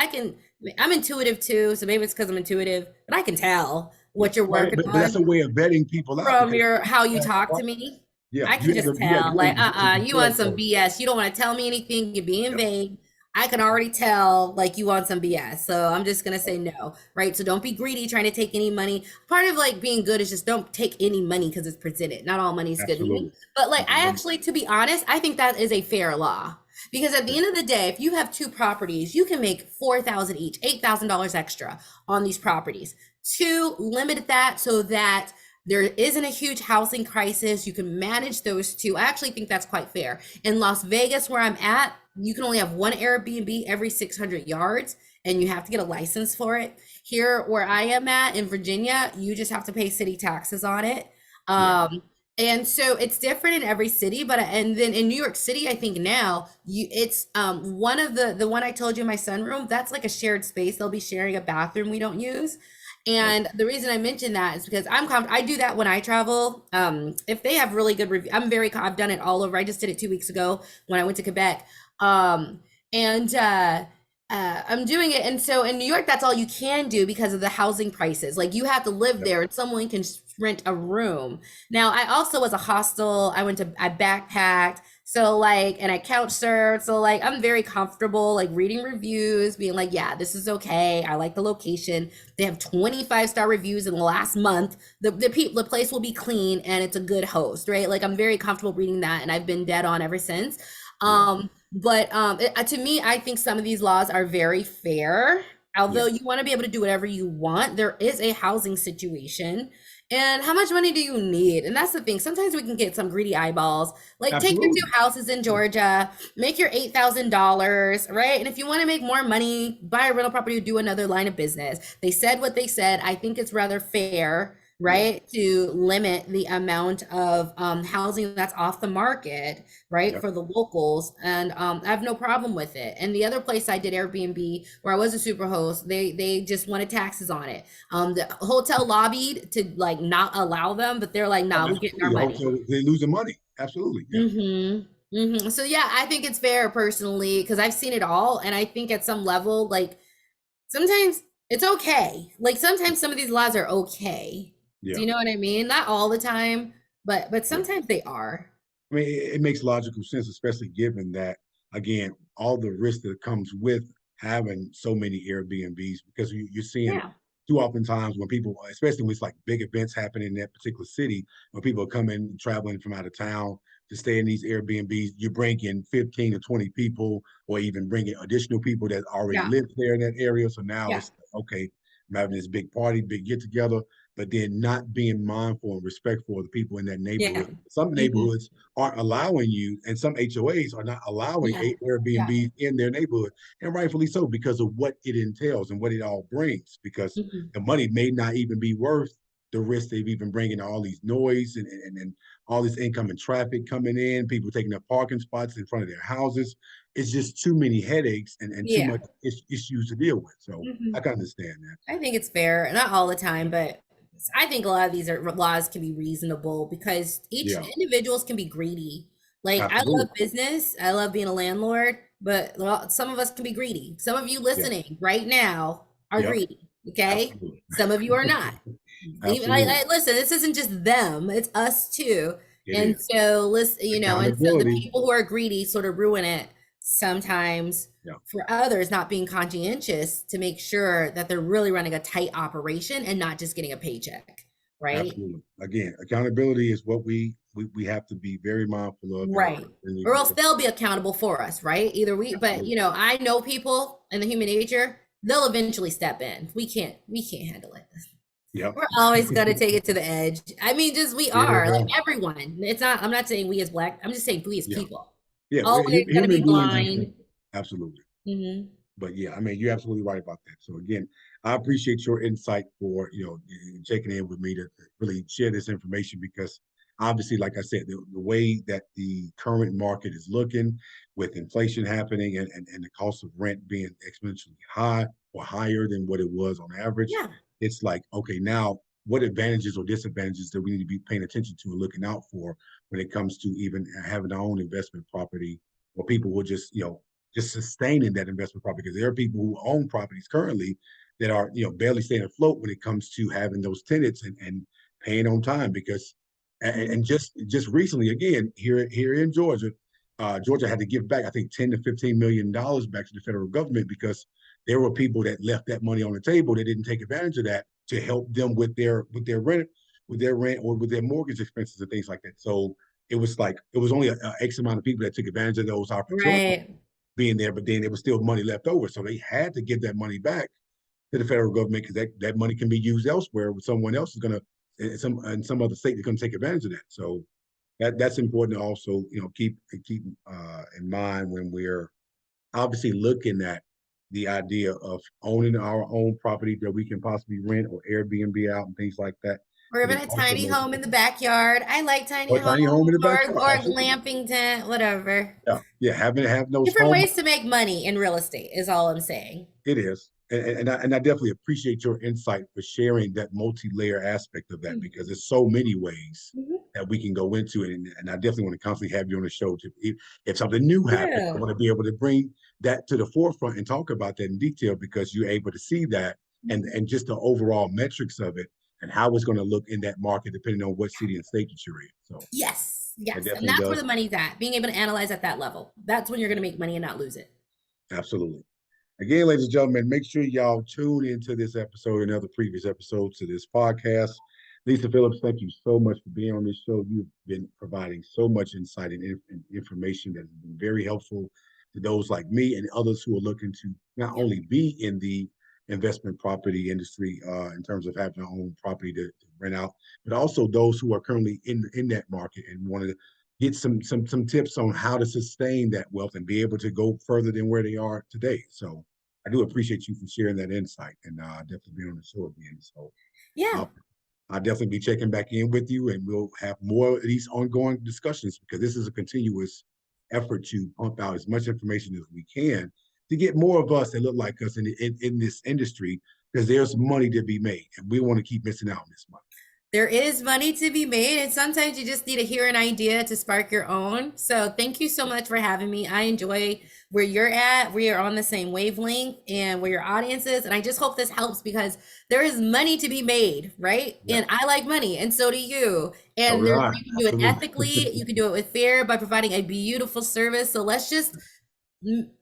I'm intuitive too. So maybe it's because I'm intuitive, but I can tell Yeah. what you're working But that's on a way of vetting people out from because your how you you have, talk to me. yeah, I can just you have tell, a like, reputation you for want some yourself. BS. You don't want to tell me anything. You're being Yep. vague. I can already tell like you want some BS. So I'm just gonna say no, right? So don't be greedy trying to take any money. Part of like being good is just don't take any money because it's presented. Not all money is good to me. Absolutely. But like I Mhm. actually, to be honest, I think that is a fair law. Because at the end of the day, if you have two properties, you can make 4,000 each, $8,000 extra on these properties. To limit that so that there isn't a huge housing crisis, you can manage those two. I actually think that's quite fair. In Las Vegas, where I'm at, you can only have one Airbnb every 600 yards, and you have to get a license for it. Here, where I am at in Virginia, you just have to pay city taxes on it. Yeah. And so it's different in every city, but and then in New York City, I think now it's one of the one I told you, my sunroom, that's like a shared space. They'll be sharing a bathroom we don't use. Okay. And the reason I mention that is because I do that when I travel. If they have really good review, I've done it all over. I just did it 2 weeks ago when I went to Quebec. And I'm doing it. And so in New York, that's all you can do because of the housing prices. Like you have to live Yep. there and someone can rent a room. Now, I also was a hostel. I backpacked. So like, and I couch surfed. So like, I'm very comfortable, like reading reviews, being like, yeah, this is okay. I like the location. They have 25-star reviews in the last month. The place will be clean and it's a good host, right? Like I'm very comfortable reading that, and I've been dead on ever since. Yeah. To me, I think some of these laws are very fair. Yeah. Although you want to be able to do whatever you want, there is a housing situation. And how much money do you need? And that's the thing. Sometimes we can get some greedy eyeballs. Like take your Absolutely. two houses in Georgia, make your $8,000, right? And if you want to make more money, buy a rental property or do another line of business. They said what they said. I think it's rather fair, Yeah. right, to limit the amount of housing that's off the market, right, Yep. for the locals. And I have no problem with it. And the other place I did Airbnb, where I was a super host, they just wanted taxes on it. The hotel lobbied to like not allow them, but they're like, Oh, nah, we're getting our absolutely. The money. hotel, they losing money. Absolutely. Yeah. So yeah, I think it's fair personally because I've seen it all, and I think at some level, like sometimes it's okay. Like sometimes some of these laws are okay. Do Yeah. you know what I mean? Not all the time, but Yeah. sometimes they are. I mean, it makes logical sense, especially given that, again, all the risk that comes with having so many Airbnbs, because you're seeing Yeah. too often times when people, especially when it's like big events happening in that particular city, when people are coming, traveling from out of town to stay in these Airbnbs, you bring in 15 to 20 people, or even bring in additional people that already Yeah. live there in that area. So now Yeah. it's like, okay, I'm having this big party, big get together, but then not being mindful and respectful of the people in that Yeah. neighborhood. Some hmm neighborhoods aren't allowing you, and some HOAs are not allowing Yeah. Yeah. Airbnbs in their neighborhood, and rightfully so because of what it entails and what it all brings. Because hmm the money may not even be worth the risk they've even bringing all these noise and all this incoming traffic coming in, people taking up parking spots in front of their houses. It's just too many headaches and too Yeah. much issues to deal with. So hmm I can understand that. I think it's fair, not all the time, but I think a lot of these laws can be reasonable because each Yeah, individuals can be greedy. Like I love absolutely. business, I love being a landlord, but well, some of us can be greedy. Some of you Yeah, listening right now are yep, greedy. Okay, absolutely. some of you are not. Even Absolutely. listen, this isn't just them; it's us too. It And is. so, listen, and so the Accountability. people who are greedy sort of ruin it sometimes Yeah. for others not being conscientious to make sure that they're really running a tight operation and not just getting a paycheck, right? Absolutely. Again, accountability is what we have to be very mindful of in our Right. community Or else because they'll be accountable for us, right? Either we, but absolutely. I know people in the human nature, they'll eventually step in. We can't handle it. Yep. We're always gonna take it to the edge. I mean, just we are like Yeah. everyone. It's not, I'm not saying we as black, I'm just saying we as Yeah. people. Yeah. Always gonna Human be beings in general. blind. Absolutely. hmm But yeah, I mean, you're absolutely right about that. So again, I appreciate your insight for checking in with me to really share this information because obviously, like I said, the way that the current market is looking with inflation happening and the cost of rent being exponentially high or higher than what it was on average, Yeah. it's like, okay, now what advantages or disadvantages that we need to be paying attention to and looking out for when it comes to even having our own investment property or people will just sustaining that investment property because there are people who own properties currently that are barely staying afloat when it comes to having those tenants and paying on time because and just recently again here in Georgia Georgia had to give back, I think, $10 to $15 million back to the federal government because there were people that left that money on the table that didn't take advantage of that to help them with their rent or with their mortgage expenses and things like that. So it was like it was only a X amount of people that took advantage of those opportunities Right. being there, but then there was still money left over. So they had to give that money back to the federal government because that money can be used elsewhere with someone else is gonna in some other state is gonna take advantage of that. So that's important to also keep in mind when we're obviously looking at the idea of owning our own property that we can possibly rent or Airbnb out and things like that. Or But even then a also tiny home in the backyard. I like tiny or a tiny home in homes the or backyard. or a Absolutely. glamping tent, whatever. Yeah. Having those Different home ways to make money in real estate is all I'm saying. it is. And I definitely appreciate your insight for sharing that multi-layer aspect of that because there's so many ways Mhm. that we can go into it. And I definitely want to constantly have you on the show to if something new happens, I Yeah. want to be able to bring that to the forefront and talk about that in detail because you're able to see that and just the overall metrics of it and how it's going to look in that market depending on what city and state that you're in. So Yes, it yes. And definitely that's where does. the money's at. Being able to analyze at that level. That's when you're going to make money and not lose it. Absolutely. Again, ladies and gentlemen, make sure y'all tune into this episode and other previous episodes to this podcast. Lisa Phillips, thank you so much for being on this show. You've been providing so much insight and information that has been very helpful to those like me and others who are looking to not Yep. only be in the investment property industry in terms of having their own property to rent out, but also those who are currently in that market and want to get some tips on how to sustain that wealth and be able to go further than where they are today. So I do appreciate you for sharing that insight and definitely being on the show again. So Yeah. I'll, I'll definitely be checking back in with you and we'll have more of these ongoing discussions because this is a continuous effort to pump out as much information as we can to get more of us that look like us in this industry because there's money to be made and we want to keep missing out on this money. There is money to be made, and sometimes you just need to hear an idea to spark your own. So, thank you so much for having me. I enjoy where you're at. We are on the same wavelength and where your audience is. And I just hope this helps because there is money to be made, right? Yeah. And I like money, and so do you. So And do there, I. you can do it Absolutely. ethically, you can do it with fear by providing a beautiful service. So, let's just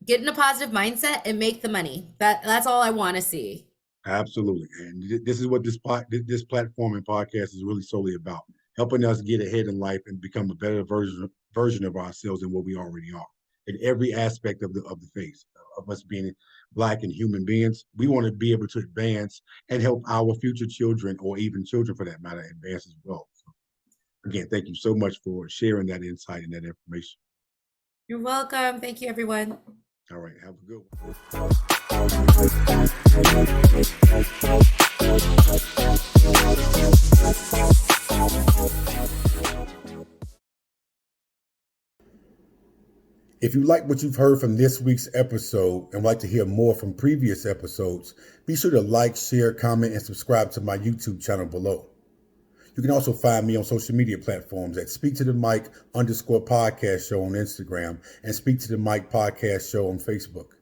get in a positive mindset and make the money. That's all I want to see. Absolutely. And this is what this platform and podcast is really solely about, helping us get ahead in life and become a better version of ourselves than what we already are. In every aspect of the face of us being Black and human beings, we want to be able to advance and help our future children or even children for that matter advance as well. So again, thank you so much for sharing that insight and that information. You're welcome. Thank you, everyone. All right, have a good one. If you like what you've heard from this week's episode and would like to hear more from previous episodes, be sure to like, share, comment, and subscribe to my YouTube channel below. You can also find me on social media platforms at Speak to the Mic _podcast show on Instagram and Speak to the Mic podcast show on Facebook.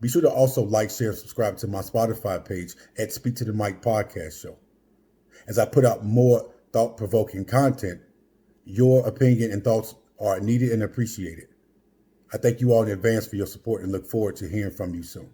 Be sure to also like, share, and subscribe to my Spotify page at Speak to the Mic podcast show. As I put out more thought-provoking content, your opinion and thoughts are needed and appreciated. I thank you all in advance for your support and look forward to hearing from you soon.